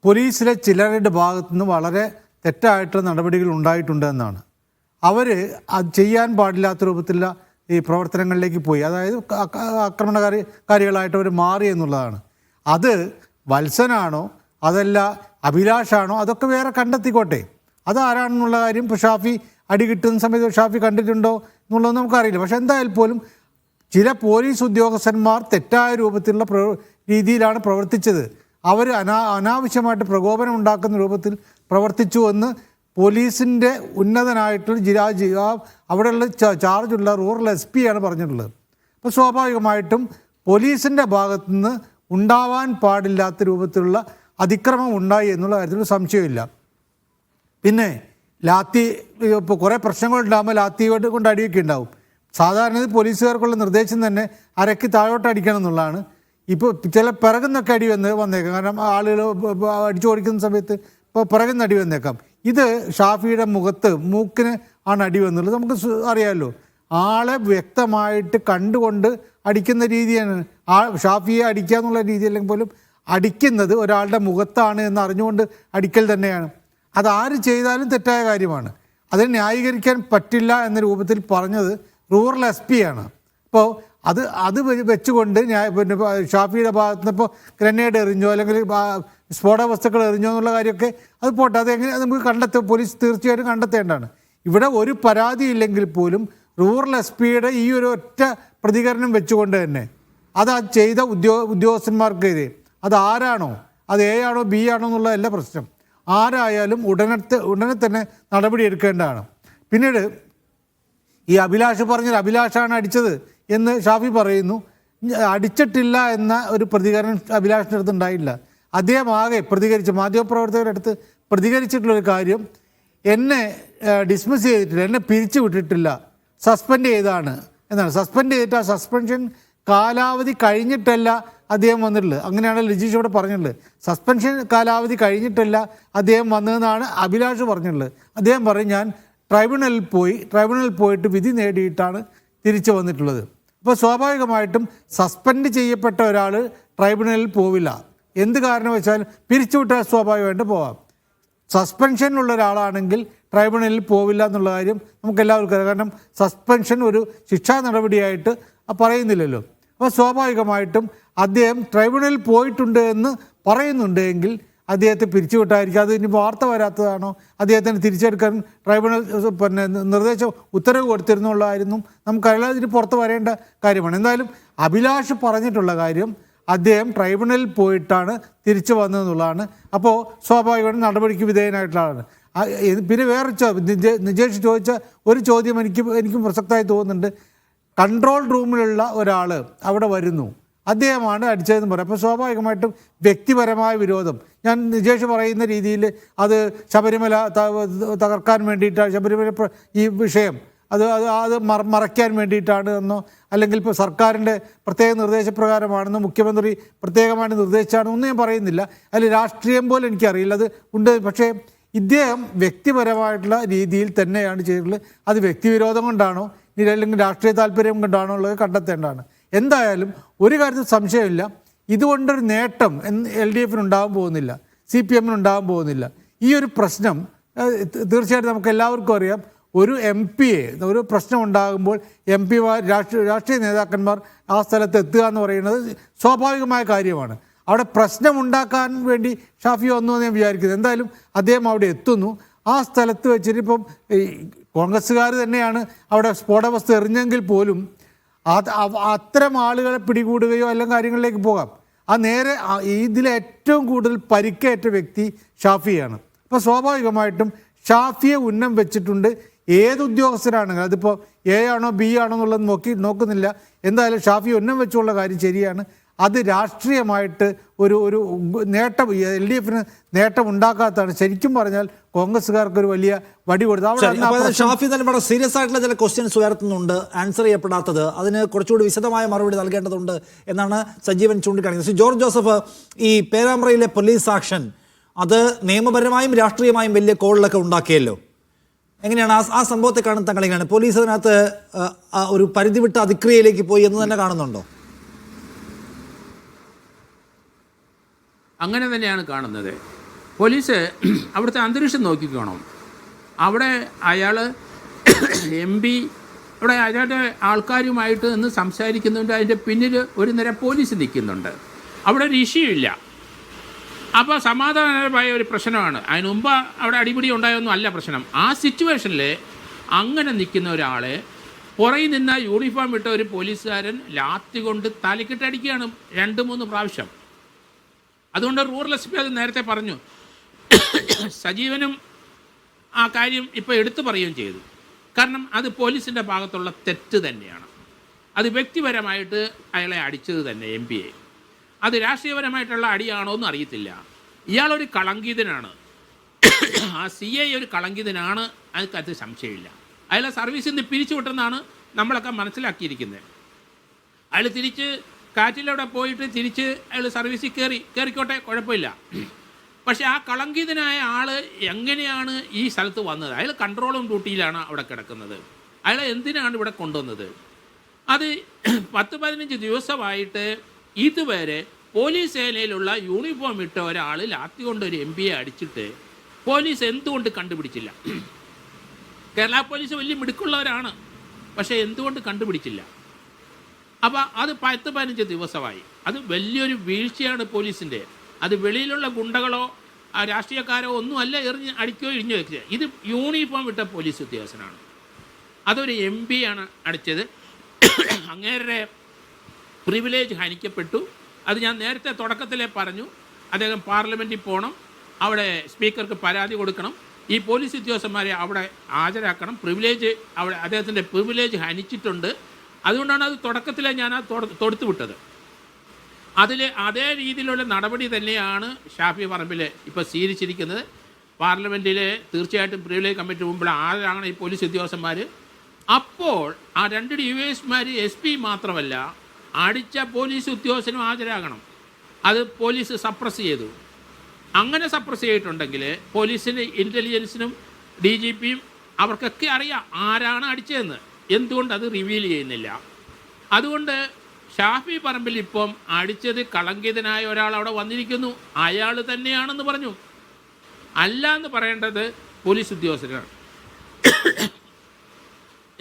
പോലീസിലെ ചിലരുടെ ഭാഗത്തുനിന്ന് വളരെ തെറ്റായിട്ടുള്ള നടപടികൾ ഉണ്ടായിട്ടുണ്ട് എന്നാണ്. അവർ അത് ചെയ്യാൻ പാടില്ലാത്ത രൂപത്തിലുള്ള ഈ പ്രവർത്തനങ്ങളിലേക്ക് പോയി, അതായത് ആക്രമണകാരികളായിട്ട് അവർ മാറി എന്നുള്ളതാണ്. അത് വത്സനാണോ അതല്ല അഭിലാഷാണോ അതൊക്കെ വേറെ കണ്ടെത്തിക്കോട്ടെ. അതാരാണെന്നുള്ള കാര്യം ഇപ്പോൾ ഷാഫി അടി കിട്ടുന്ന സമയത്ത് ഷാഫി കണ്ടിട്ടുണ്ടോ എന്നുള്ളത് നമുക്കറിയില്ല. പക്ഷെ എന്തായാലും പോലും ചില പോലീസ് ഉദ്യോഗസ്ഥന്മാർ തെറ്റായ രൂപത്തിലുള്ള രീതിയിലാണ് പ്രവർത്തിച്ചത്. അവർ അനാവശ്യമായിട്ട് പ്രകോപനം ഉണ്ടാക്കുന്ന രൂപത്തിൽ പ്രവർത്തിച്ചു എന്ന് പോലീസിൻ്റെ ഉന്നതനായിട്ടുള്ള അവിടെയുള്ള ചാർജുള്ള റൂറൽ SP ആണ് പറഞ്ഞിട്ടുള്ളത്. അപ്പോൾ സ്വാഭാവികമായിട്ടും പോലീസിൻ്റെ ഭാഗത്തുനിന്ന് ഉണ്ടാവാൻ പാടില്ലാത്ത രൂപത്തിലുള്ള അതിക്രമം ഉണ്ടായി എന്നുള്ള കാര്യത്തിൽ സംശയമില്ല. പിന്നെ ലാത്തി, ഇപ്പോൾ കുറേ പ്രശ്നങ്ങളുണ്ടാകുമ്പോൾ ലാത്തി കൊണ്ട് അടിയൊക്കെ ഉണ്ടാവും. സാധാരണ പോലീസുകാർക്കുള്ള നിർദ്ദേശം തന്നെ അരയ്ക്ക് താഴോട്ട് അടിക്കണം എന്നുള്ളതാണ്. ഇപ്പോൾ ചില പിറകുന്നൊക്കെ അടി വന്നേക്കാം. കാരണം ആളുകൾ അടിച്ചു ഓടിക്കുന്ന സമയത്ത് ഇപ്പോൾ പിറകുന്ന അടി വന്നേക്കാം. ഇത് ഷാഫിയുടെ മൂക്കിന് ആണ് അടി വന്നുള്ളത്. നമുക്ക് അറിയാമല്ലോ, ആളെ വ്യക്തമായിട്ട് കണ്ടുകൊണ്ട് അടിക്കുന്ന രീതിയാണ്. ഷാഫിയെ അടിക്കുക എന്നുള്ള രീതിയല്ലെങ്കിൽ പോലും അടിക്കുന്നത് ഒരാളുടെ മുഖത്താണ് എന്ന് അറിഞ്ഞുകൊണ്ട് അടിക്കൽ തന്നെയാണ്. അതാര് ചെയ്താലും തെറ്റായ കാര്യമാണ്. അതിനെ ന്യായീകരിക്കാൻ പറ്റില്ല എന്ന രൂപത്തിൽ പറഞ്ഞത് റൂറൽ SP ആണ്. അപ്പോൾ അത് വെച്ചുകൊണ്ട് പിന്നെ ഷാഫിയുടെ ഭാഗത്ത് നിന്ന് ഇപ്പോൾ ഗ്രനേഡ് എറിഞ്ഞോ അല്ലെങ്കിൽ സ്ഫോടക വസ്തുക്കൾ എറിഞ്ഞോ എന്നുള്ള കാര്യമൊക്കെ അത് പോട്ടെ, അതെങ്ങനെ നമുക്ക് പോലീസ് തീർച്ചയായിട്ടും കണ്ടെത്തേണ്ടതാണ്. ഇവിടെ ഒരു പരാതി ഇല്ലെങ്കിൽ പോലും റൂറൽ SP യുടെ ഈ ഒരു ഒറ്റ പ്രതികരണം വെച്ചുകൊണ്ട് തന്നെ അത് ചെയ്ത ഉദ്യോഗസ്ഥന്മാർക്കെതിരെ അത് ആരാണോ, അത് A ആണോ B ആണോ എന്നുള്ളതല്ല പ്രശ്നം. ആരായാലും ഉടനെ തന്നെ നടപടി എടുക്കേണ്ടതാണ്. പിന്നീട് ഈ അഭിലാഷ് പറഞ്ഞത് അഭിലാഷാണ് അടിച്ചത് എന്ന് ഷാഫി പറയുന്നു. അടിച്ചിട്ടില്ല എന്ന ഒരു പ്രതികരണം അഭിലാഷിൻ്റെ അടുത്ത് ഉണ്ടായില്ല. അദ്ദേഹം ആകെ പ്രതികരിച്ച് മാധ്യമപ്രവർത്തകരുടെ അടുത്ത് പ്രതികരിച്ചിട്ടുള്ളൊരു കാര്യം, എന്നെ ഡിസ്മിസ് ചെയ്തിട്ടില്ല, എന്നെ പിരിച്ചു വിട്ടിട്ടില്ല, സസ്പെൻഡ് ചെയ്താണ് എന്നാണ്. സസ്പെൻഡ് ചെയ്തിട്ട് ആ സസ്പെൻഷൻ കാലാവധി കഴിഞ്ഞിട്ടല്ല അദ്ദേഹം വന്നിട്ടുള്ളത്. അങ്ങനെയാണ് ലിജീഷ് ഇവിടെ പറഞ്ഞിട്ടുള്ളത്. സസ്പെൻഷൻ കാലാവധി കഴിഞ്ഞിട്ടല്ല അദ്ദേഹം വന്നതെന്നാണ് അഭിലാഷ് പറഞ്ഞിട്ടുള്ളത്. അദ്ദേഹം പറയും ഞാൻ ട്രൈബ്യൂണലിൽ പോയിട്ട് വിധി നേടിയിട്ടാണ് തിരിച്ചു വന്നിട്ടുള്ളത്. അപ്പോൾ സ്വാഭാവികമായിട്ടും സസ്പെൻഡ് ചെയ്യപ്പെട്ട ഒരാൾ ട്രൈബ്യൂണലിൽ പോവില്ല. എന്ത് കാരണവശാലും പിരിച്ചുവിട്ടാൽ സ്വാഭാവികമായിട്ട് പോവാം. സസ്പെൻഷനുള്ള ഒരാളാണെങ്കിൽ ട്രൈബ്യൂണലിൽ പോവില്ല എന്നുള്ള കാര്യം നമുക്കെല്ലാവർക്കും അറിയാം. കാരണം സസ്പെൻഷൻ ഒരു ശിക്ഷാ നടപടിയായിട്ട് പറയുന്നില്ലല്ലോ. അപ്പോൾ സ്വാഭാവികമായിട്ടും അദ്ദേഹം ട്രൈബ്യൂണലിൽ പോയിട്ടുണ്ട് എന്ന് പറയുന്നുണ്ടെങ്കിൽ അദ്ദേഹത്തെ പിരിച്ചുവിട്ടായിരിക്കും. അത് ഇനി വാർത്ത വരാത്തതാണോ, അദ്ദേഹത്തിന് തിരിച്ചെടുക്കാൻ ട്രൈബ്യൂണൽ ഉത്തരവ് കൊടുത്തിരുന്നുള്ളതായിരുന്നു നമുക്കറിയാം. ഇതിന് പുറത്ത് വരേണ്ട കാര്യമാണ്. എന്തായാലും അഭിലാഷ് പറഞ്ഞിട്ടുള്ള കാര്യം അദ്ദേഹം ട്രൈബ്യൂണലിൽ പോയിട്ടാണ് തിരിച്ചു വന്നതെന്നുള്ളതാണ്. അപ്പോൾ സ്വാഭാവികമായിട്ടും നടപടിക്ക് വിധേയനായിട്ടുള്ള ആളാണ്. പിന്നെ വേറെ നിജേഷ് ചോദിച്ച ഒരു ചോദ്യം എനിക്കും പ്രസക്തമായി തോന്നുന്നുണ്ട്. കൺട്രോൾ റൂമിലുള്ള ഒരാൾ അവിടെ വരുന്നു, അദ്ദേഹമാണ് അടിച്ചതെന്ന് പറയും. അപ്പോൾ സ്വാഭാവികമായിട്ടും വ്യക്തിപരമായ വിരോധം, ഞാൻ നിജേഷ് പറയുന്ന രീതിയിൽ അത് ശബരിമല തകർക്കാൻ വേണ്ടിയിട്ടാണ്, ശബരിമല ഈ വിഷയം അത് മറയ്ക്കാൻ വേണ്ടിയിട്ടാണ് എന്നോ, അല്ലെങ്കിൽ ഇപ്പോൾ സർക്കാരിൻ്റെ പ്രത്യേക നിർദ്ദേശപ്രകാരമാണെന്നോ, മുഖ്യമന്ത്രി പ്രത്യേകമായിട്ട് നിർദ്ദേശിച്ചാണെന്നോ ഒന്നും ഞാൻ പറയുന്നില്ല. അതിൽ രാഷ്ട്രീയം പോലും എനിക്കറിയില്ല, അത് ഉണ്ട്. പക്ഷേ ഇദ്ദേഹം വ്യക്തിപരമായിട്ടുള്ള രീതിയിൽ തന്നെയാണ് ചെയ്തിട്ടുള്ളത്. അത് വ്യക്തിവിരോധം കൊണ്ടാണോ ഇനി അല്ലെങ്കിൽ രാഷ്ട്രീയ താല്പര്യം കൊണ്ടാണോ ഉള്ളത് കണ്ടെത്തേണ്ടതാണ്. എന്തായാലും ഒരു കാര്യത്തിൽ സംശയമില്ല, ഇതുകൊണ്ടൊരു നേട്ടം LDF ഉണ്ടാകാൻ പോകുന്നില്ല, CPM ഉണ്ടാകാൻ പോകുന്നില്ല. ഈ ഒരു പ്രശ്നം തീർച്ചയായിട്ടും നമുക്ക് എല്ലാവർക്കും അറിയാം. ഒരു MP ഒരു പ്രശ്നം ഉണ്ടാകുമ്പോൾ MP-മാർ രാഷ്ട്രീയ നേതാക്കന്മാർ ആ സ്ഥലത്ത് എത്തുക എന്ന് പറയുന്നത് സ്വാഭാവികമായ കാര്യമാണ്. അവിടെ പ്രശ്നം ഉണ്ടാക്കാൻ വേണ്ടി ഷാഫി വന്നു എന്ന് ഞാൻ വിചാരിക്കുന്നത്. എന്തായാലും അദ്ദേഹം അവിടെ എത്തുന്നു. ആ സ്ഥലത്ത് വെച്ചിട്ട് ഇപ്പം കോൺഗ്രസ്സുകാർ തന്നെയാണ് അവിടെ സ്ഫോടവസ്തു എറിഞ്ഞെങ്കിൽ പോലും അത്തരം ആളുകളെ പിടികൂടുകയോ അല്ലെങ്കിൽ കാര്യങ്ങളിലേക്ക് പോകാം. ആ നേരെ ഇതിലേറ്റവും കൂടുതൽ പരിക്കേറ്റ വ്യക്തി ഷാഫിയാണ്. അപ്പോൾ സ്വാഭാവികമായിട്ടും ഷാഫിയെ ഉന്നം വെച്ചിട്ടുണ്ട്. ഏത് ഉദ്യോഗസ്ഥരാണെങ്കിലും അതിപ്പോൾ A ആണോ B ആണോ എന്നുള്ളത് നോക്കുന്നില്ല. എന്തായാലും ഷാഫി ഉന്നം വെച്ചുള്ള കാര്യം ശരിയാണ്. അത് രാഷ്ട്രീയമായിട്ട് ഒരു നേട്ടം LDFന് നേട്ടം ഉണ്ടാക്കാത്തതാണ്. ശരിക്കും പറഞ്ഞാൽ കോൺഗ്രസ്സുകാർക്ക് ഒരു വലിയ വടി കൊടുത്തു. ഷാഫി തന്നെ വളരെ സീരിയസ് ആയിട്ടുള്ള ചില ക്വസ്റ്റ്യൻസ് ഉയർത്തുന്നുണ്ട്, ആൻസർ ചെയ്യപ്പെടാത്തത്. അതിന് കുറച്ചുകൂടി വിശദമായ മറുപടി നൽകേണ്ടതുണ്ട് എന്നാണ് സജീവൻ ചൂണ്ടിക്കാണിക്കുന്നത്. ജോർജ് ജോസഫ്, ഈ പേരാമ്പ്രയിലെ പോലീസ് ആക്ഷൻ അത് നിയമപരമായും രാഷ്ട്രീയമായും വലിയ കോളിലൊക്കെ ഉണ്ടാക്കിയല്ലോ. എങ്ങനെയാണ് ആ സംഭവത്തെ കാണുന്ന താങ്കൾ? എങ്ങനെയാണ് പോലീസ് അതിനകത്ത് ഒരു പരിധി വിട്ട അതിക്രിയയിലേക്ക് പോയി എന്ന് തന്നെ കാണുന്നുണ്ടോ? അങ്ങനെ തന്നെയാണ് കാണുന്നത്. പോലീസ് അവിടുത്തെ അന്തരീക്ഷം നോക്കിക്കോണം. അവിടെ അയാൾ MP അവിടെ അയാളുടെ ആൾക്കാരുമായിട്ട് നിന്ന് സംസാരിക്കുന്നുണ്ട്. അതിൻ്റെ പിന്നിൽ ഒരു നിര പോലീസ് നിൽക്കുന്നുണ്ട്. അവിടെ ഒരു ഇഷ്യൂ ഇല്ല. അപ്പോൾ സമാധാനപരമായ ഒരു പ്രശ്നമാണ്. അതിന് മുമ്പ് അവിടെ അടിപിടി ഉണ്ടായൊന്നും അല്ല പ്രശ്നം. ആ സിറ്റുവേഷനിൽ അങ്ങനെ നിൽക്കുന്ന ഒരാളെ പുറകിൽ നിന്ന യൂണിഫോം ഇട്ട ഒരു പോലീസുകാരൻ ലാത്തി കൊണ്ട് തലക്കിട്ടടിക്കുകയാണ് 2-3 പ്രാവശ്യം. അതുകൊണ്ട് റൂറൽ SP അത് നേരത്തെ പറഞ്ഞു. സജീവനും ആ കാര്യം ഇപ്പോൾ എടുത്തു പറയുകയും ചെയ്തു. കാരണം അത് പോലീസിൻ്റെ ഭാഗത്തുള്ള തെറ്റ് തന്നെയാണ്. അത് വ്യക്തിപരമായിട്ട് അയാളെ അടിച്ചത് തന്നെ MP-യെ. അത് രാഷ്ട്രീയപരമായിട്ടുള്ള അടിയാണോ എന്ന് അറിയത്തില്ല. ഇയാളൊരു കളങ്കിതനാണ്. ആ CI ഒരു കളങ്കിതനാണ്, അതിനകത്ത് സംശയമില്ല. അയാളെ സർവീസിൽ നിന്ന് പിരിച്ചു വിട്ടെന്നാണ് നമ്മളൊക്കെ മനസ്സിലാക്കിയിരിക്കുന്നത്. അയാൾ തിരിച്ച് കാറ്റിലൂടെ പോയിട്ട് തിരിച്ച് അയാൾ സർവീസിൽ കയറിക്കോട്ടെ, കുഴപ്പമില്ല. പക്ഷേ ആ കളങ്കിതനായ ആൾ എങ്ങനെയാണ് ഈ സ്ഥലത്ത് വന്നത്? അയാൾ കൺട്രോളും ഡ്യൂട്ടിയിലാണ് അവിടെ കിടക്കുന്നത്. അയാളെ എന്തിനാണ് ഇവിടെ കൊണ്ടുവന്നത്? അത് 10-15 ദിവസമായിട്ട് ഇതുവരെ പോലീസ് സേനയിലുള്ള യൂണിഫോം ഇട്ട ഒരാൾ ലാത്തി കൊണ്ട് ഒരു MP-യെ അടിച്ചിട്ട് പോലീസ് എന്തുകൊണ്ട് കണ്ടുപിടിച്ചില്ല? കേരള പോലീസ് വലിയ മിടുക്കുള്ളവരാണ്, പക്ഷേ എന്തുകൊണ്ട് കണ്ടുപിടിച്ചില്ല? അപ്പോൾ അത് 10-15 ദിവസമായി. അത് വലിയൊരു വീഴ്ചയാണ് പോലീസിൻ്റെ. അത് വെളിയിലുള്ള ഗുണ്ടകളോ രാഷ്ട്രീയക്കാരോ ഒന്നുമല്ല എറിഞ്ഞ് അടിക്കുകയോ ഇഴിഞ്ഞു വെക്കുക. ഇത് യൂണിഫോം ഇട്ട പോലീസ് ഉദ്യോഗസ്ഥനാണ്. അതൊരു MP ആണ് അടിച്ചത്. അങ്ങേരുടെ പ്രിവിലേജ് ഹനിക്കപ്പെട്ടു. അത് ഞാൻ നേരത്തെ തുടക്കത്തിലേ പറഞ്ഞു. അദ്ദേഹം പാർലമെൻറ്റിൽ പോകണം, അവിടെ സ്പീക്കർക്ക് പരാതി കൊടുക്കണം, ഈ പോലീസ് ഉദ്യോഗസ്ഥന്മാരെ അവിടെ ഹാജരാക്കണം. പ്രിവിലേജ് അവിടെ അദ്ദേഹത്തിൻ്റെ പ്രിവിലേജ് ഹനിച്ചിട്ടുണ്ട്. അതുകൊണ്ടാണ് അത് തുടക്കത്തിലെ ഞാൻ തൊടുത്തു വിട്ടത്. അതിൽ അതേ രീതിയിലുള്ള നടപടി തന്നെയാണ് ഷാഫി പറമ്പിൽ ഇപ്പോൾ സ്വീകരിച്ചിരിക്കുന്നത്. പാർലമെൻറ്റിൽ തീർച്ചയായിട്ടും പ്രിവിലേജ് കമ്മിറ്റി മുമ്പിൽ ആരാണ് ഈ പോലീസ് ഉദ്യോഗസ്ഥന്മാർ. അപ്പോൾ ആ 2 DYSമാർ SP മാത്രമല്ല, അടിച്ച പോലീസ് ഉദ്യോഗസ്ഥനും ഹാജരാകണം. അത് പോലീസ് സപ്രസ് ചെയ്തു. അങ്ങനെ സപ്രസ് ചെയ്തിട്ടുണ്ടെങ്കിൽ പോലീസിന് ഇൻ്റലിജൻസിനും DGPയും അവർക്കൊക്കെ അറിയാം ആരാണ് അടിച്ചതെന്ന്. എന്തുകൊണ്ട് അത് റിവീൽ ചെയ്യുന്നില്ല? അതുകൊണ്ട് ഷാഫി പറമ്പിൽ ഇപ്പം അടിച്ചത് കളങ്കിതനായ ഒരാൾ അവിടെ വന്നിരിക്കുന്നു, അയാൾ തന്നെയാണെന്ന് പറഞ്ഞു. അല്ല എന്ന് പറയേണ്ടത് പോലീസ് ഉദ്യോഗസ്ഥരാണ്.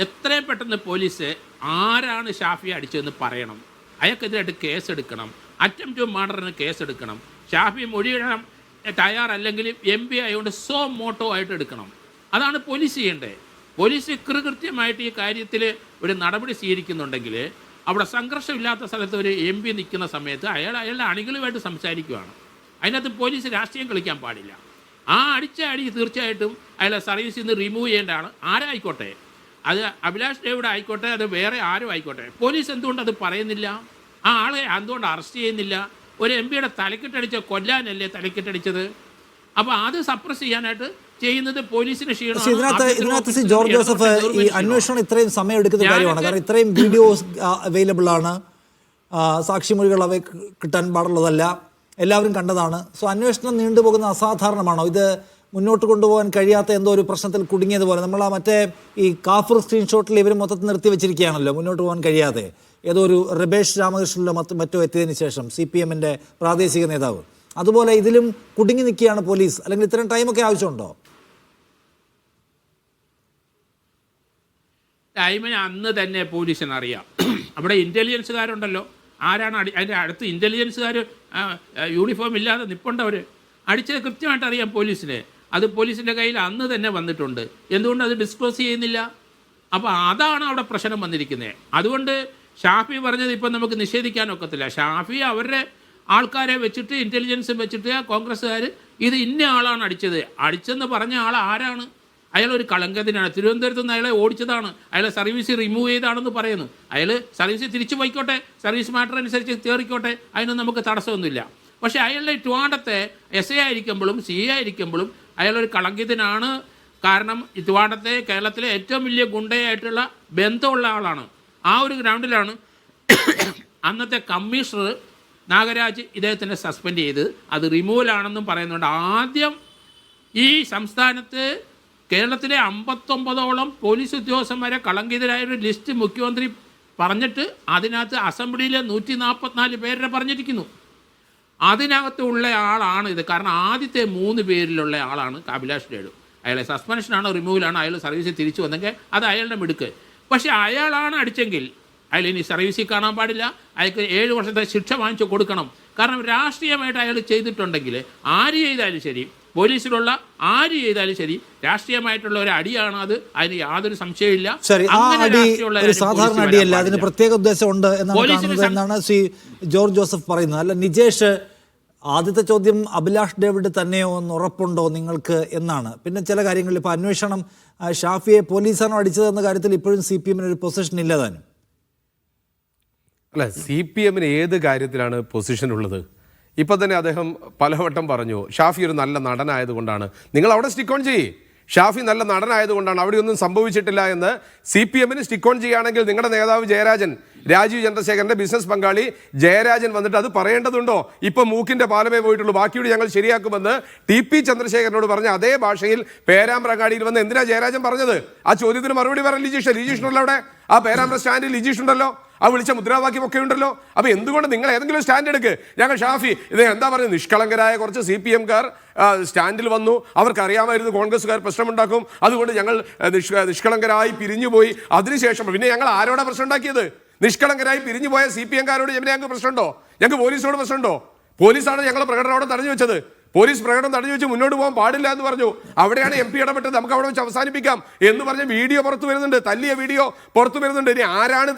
എത്രയും പെട്ടെന്ന് പോലീസ് ആരാണ് ഷാഫിയെ അടിച്ചതെന്ന് പറയണം. അയാൾക്കെതിരായിട്ട് കേസെടുക്കണം. അറ്റംപ്റ്റ് ടു മർഡറിന് കേസെടുക്കണം. ഷാഫി മൊഴിയിടാൻ തയ്യാറല്ലെങ്കിൽ MP ആയതുകൊണ്ട് സോ മോട്ടോ ആയിട്ട് എടുക്കണം. അതാണ് പോലീസ് ചെയ്യേണ്ടത്. പോലീസ് കൃത്യമായിട്ട് ഈ കാര്യത്തിൽ ഒരു നടപടി സ്വീകരിക്കുന്നുണ്ടെങ്കിൽ അവിടെ സംഘർഷമില്ലാത്ത സ്ഥലത്ത് ഒരു MP നിൽക്കുന്ന സമയത്ത് അയാളുടെ അണികളുമായിട്ട് സംസാരിക്കുകയാണ്. അതിനകത്ത് പോലീസ് രാഷ്ട്രീയം കളിക്കാൻ പാടില്ല. ആ അടിച്ച അടി തീർച്ചയായിട്ടും അയാളെ സർവീസിൽ നിന്ന് റിമൂവ് ചെയ്യേണ്ടതാണ്. ആരായിക്കോട്ടെ, അത് അഭിലാഷ് ഡേവിഡ് ആയിക്കോട്ടെ, അത് വേറെ ആരും ആയിക്കോട്ടെ. പോലീസ് എന്തുകൊണ്ട് അത് പറയുന്നില്ല? ആ ആളെ എന്തുകൊണ്ട് അറസ്റ്റ് ചെയ്യുന്നില്ല? ഒരു MP-യുടെ തലക്കിട്ടടിച്ച കൊല്ലാനല്ലേ തലക്കിട്ടടിച്ചത്? അപ്പോൾ അത് സപ്രസ് ചെയ്യാനായിട്ട് ചെയ്യുന്നത് പോലീസിന് ഇതിനകത്ത് ജോർജ് ജോസഫ്, ഈ അന്വേഷണം ഇത്രയും സമയം എടുക്കുന്ന കാര്യമാണ്. കാരണം ഇത്രയും വീഡിയോസ് അവൈലബിൾ ആണ്, സാക്ഷിമൊഴികൾ അവ കിട്ടാൻ പാടുള്ളതല്ല, എല്ലാവരും കണ്ടതാണ്. സോ അന്വേഷണം നീണ്ടുപോകുന്ന അസാധാരണമാണോ? ഇത് മുന്നോട്ട് കൊണ്ടുപോകാൻ കഴിയാത്ത എന്തോ ഒരു പ്രശ്നത്തിൽ കുടുങ്ങിയതുപോലെ. നമ്മൾ ആ മറ്റേ ഈ കാഫർ സ്ക്രീൻഷോട്ടിൽ ഇവർ മൊത്തത്തിൽ നിർത്തി വെച്ചിരിക്കുകയാണല്ലോ, മുന്നോട്ട് പോകാൻ കഴിയാതെ. ഏതോ ഒരു രമേശ് രാമകൃഷ്ണനിലോ മറ്റോ എത്തിയതിന് ശേഷം CPM-ന്റെ പ്രാദേശിക നേതാവ്. അതുപോലെ ഇതിലും കുടുങ്ങി നിൽക്കുകയാണ് പോലീസ്. അല്ലെങ്കിൽ ഇത്രയും ടൈമൊക്കെ ആവശ്യമുണ്ടോ? ടൈമിന് അന്ന് തന്നെ പോലീസിന് അറിയാം. അവിടെ ഇൻ്റലിജൻസുകാരുണ്ടല്ലോ, ആരാണ് അതിൻ്റെ അടുത്ത് ഇൻ്റലിജൻസുകാർ യൂണിഫോം ഇല്ലാതെ നിൽപ്പുണ്ടവർ. അടിച്ചത് കൃത്യമായിട്ട് അറിയാം പോലീസിന്. അത് പോലീസിൻ്റെ കയ്യിൽ അന്ന് തന്നെ വന്നിട്ടുണ്ട്. എന്തുകൊണ്ട് അത് ഡിസ്ക്ലോസ് ചെയ്യുന്നില്ല? അപ്പോൾ അതാണ് അവിടെ പ്രശ്നം വന്നിരിക്കുന്നത്. അതുകൊണ്ട് ഷാഫി പറഞ്ഞത് ഇപ്പം നമുക്ക് നിഷേധിക്കാനൊക്കത്തില്ല. ഷാഫി അവരുടെ ആൾക്കാരെ വെച്ചിട്ട്, ഇൻ്റലിജൻസും വെച്ചിട്ട് കോൺഗ്രസ്സുകാർ ഇത് ഇന്ന ആളാണ് അടിച്ചെന്ന് പറഞ്ഞ ആൾ ആരാണ്? അയാളൊരു കളങ്കത്തിനാണ്. തിരുവനന്തപുരത്ത് നിന്ന് അയാളെ ഓടിച്ചതാണ്, അയാളെ സർവീസ് റിമൂവ് ചെയ്താണെന്ന് പറയുന്നു. അയാൾ സർവീസ് തിരിച്ചു പോയിക്കോട്ടെ, സർവീസ് മാറ്റർ അനുസരിച്ച് കയറിക്കോട്ടെ, അതിനൊന്നും നമുക്ക് തടസ്സമൊന്നുമില്ല. പക്ഷേ അയാളുടെ ട്രിവാൻഡ്രത്തെ SA ആയിരിക്കുമ്പോഴും CA ആയിരിക്കുമ്പോഴും അയാളൊരു കളങ്കിതനാണ്. കാരണം ട്രിവാൻഡ്രത്തെ കേരളത്തിലെ ഏറ്റവും വലിയ ഗുണ്ടയായിട്ടുള്ള ബന്ധമുള്ള ആളാണ്. ആ ഒരു ഗ്രൗണ്ടിലാണ് അന്നത്തെ കമ്മീഷണർ നാഗരാജ് ഇദ്ദേഹത്തിനെ സസ്പെൻഡ് ചെയ്ത് അത് റിമൂവലാണെന്നും പറയുന്നുണ്ട്. ആദ്യം ഈ സംസ്ഥാനത്ത് കേരളത്തിലെ 59ഓളം പോലീസ് ഉദ്യോഗസ്ഥന്മാരെ കളങ്കിതരായൊരു ലിസ്റ്റ് മുഖ്യമന്ത്രി പറഞ്ഞിട്ട് അതിനകത്ത് അസംബ്ലിയിലെ 144 പേരെ പറഞ്ഞിരിക്കുന്നു. അതിനകത്തുള്ള ആളാണ് ഇത്. കാരണം ആദ്യത്തെ 3 പേരിലുള്ള ആളാണ് അഭിലാഷ് ഡേവിഡ്. അയാളെ സസ്പെൻഷനാണോ റിമൂവലാണോ, അയാൾ സർവീസിൽ തിരിച്ചു വന്നെങ്കിൽ അത് അയാളുടെ മിടുക്ക്. പക്ഷേ അയാളാണ് അടിച്ചെങ്കിൽ അയാൾ ഇനി സർവീസിൽ കാണാൻ പാടില്ല, അയാൾക്ക് 7 വർഷത്തെ ശിക്ഷ വാങ്ങിച്ചു കൊടുക്കണം. കാരണം രാഷ്ട്രീയമായിട്ട് അയാൾ ചെയ്തിട്ടുണ്ടെങ്കിൽ ആര് ചെയ്താലും ശരി, പോലീസിലുള്ള ആര് ചെയ്താലും ശരി, രാഷ്ട്രീയമായിട്ടുള്ള ഒരു അടിയാണ് അത്, അതിന് യാതൊരു സംശയമില്ല. സാധാരണ അടിയല്ല, അതിന് പ്രത്യേക ഉദ്ദേശമുണ്ട് എന്നാണ് ശ്രീ ജോർജ് ജോസഫ് പറയുന്നത്. അല്ല നിജേഷ്, ആദ്യത്തെ ചോദ്യം അഭിലാഷ് ഡേവിഡ് തന്നെയോ എന്ന് ഉറപ്പുണ്ടോ നിങ്ങൾക്ക് എന്നാണ്. പിന്നെ ചില കാര്യങ്ങളിൽ ഇപ്പോൾ അന്വേഷണം ഷാഫിയെ പോലീസാണോ അടിച്ചതെന്ന കാര്യത്തിൽ ഇപ്പോഴും CPM-ന് ഒരു പൊസിഷൻ ഇല്ല താനും. അല്ല, CPM-ന് ഏത് കാര്യത്തിലാണ് പൊസിഷൻ ഉള്ളത്? ഇപ്പം തന്നെ അദ്ദേഹം പലവട്ടം പറഞ്ഞു ഷാഫി ഒരു നല്ല നടനായതുകൊണ്ടാണ്. നിങ്ങൾ അവിടെ സ്റ്റിക്ക് ഓൺ ചെയ്യേ. ഷാഫി നല്ല നടനായതുകൊണ്ടാണ്, അവിടെയൊന്നും സംഭവിച്ചിട്ടില്ല എന്ന് CPM-ന് സ്റ്റിക്ക് ഓൺ ചെയ്യുകയാണെങ്കിൽ നിങ്ങളുടെ നേതാവ് ജയരാജൻ, രാജീവ് ചന്ദ്രശേഖരന്റെ ബിസിനസ് പങ്കാളി ജയരാജൻ വന്നിട്ട് അത് പറയേണ്ടതുണ്ടോ? ഇപ്പം മൂക്കിന്റെ പാലമേ പോയിട്ടുള്ളൂ, ബാക്കിയോട് ഞങ്ങൾ ശരിയാക്കുമെന്ന് TP ചന്ദ്രശേഖരനോട് പറഞ്ഞ അതേ ഭാഷയിൽ പേരാമ്പ്രങ്ങാടിയിൽ വന്ന് എന്തിനാ ജയരാജൻ പറഞ്ഞത്? ആ ചോദ്യത്തിന് മറുപടി പറയാൻ ലിജീഷ് ഉണ്ടല്ലോ അവിടെ, ആ പേരാമ്പ്ര സ്റ്റാൻഡിൽ ലിജീഷ് ഉണ്ടല്ലോ, ആ വിളിച്ച മുദ്രാവാക്യം ഒക്കെ ഉണ്ടല്ലോ. അപ്പോൾ എന്തുകൊണ്ട് നിങ്ങൾ ഏതെങ്കിലും സ്റ്റാൻഡ് എടുക്ക്? ഞങ്ങൾ ഷാഫി ഇത് എന്താ പറയുന്നത്, നിഷ്കളങ്കരായ കുറച്ച് CPM-കാർ സ്റ്റാൻഡിൽ വന്നു, അവർക്കറിയാമായിരുന്നു കോൺഗ്രസ്സുകാർ പ്രശ്നമുണ്ടാക്കും, അതുകൊണ്ട് ഞങ്ങൾ നിഷ്കളങ്കരായി പിരിഞ്ഞുപോയി. അതിനുശേഷം പിന്നെ ഞങ്ങൾ ആരോടാ പ്രശ്നം ഉണ്ടാക്കിയത്? നിഷ്കളങ്കരായി പിരിഞ്ഞുപോയ CPM-കാരോട് ഞങ്ങൾക്ക് പ്രശ്നമുണ്ടോ? ഞങ്ങൾക്ക് പോലീസിനോട് പ്രശ്നമുണ്ടോ? പോലീസാണ് ഞങ്ങൾ പ്രകടനം അവിടെ തടഞ്ഞു വെച്ചത്. പോലീസ് പ്രകടനം തടഞ്ഞു വെച്ച് മുന്നോട്ട് പോകാൻ പാടില്ല എന്ന് പറഞ്ഞു. അവിടെയാണ് MP ഇടപെട്ടത്. നമുക്ക് അവിടെ വെച്ച് അവസാനിപ്പിക്കാം എന്ന് പറഞ്ഞ വീഡിയോ പുറത്തു വരുന്നുണ്ട്, തല്ലിയ വീഡിയോ പുറത്തു വരുന്നുണ്ട്. ഇനി ആരാണ്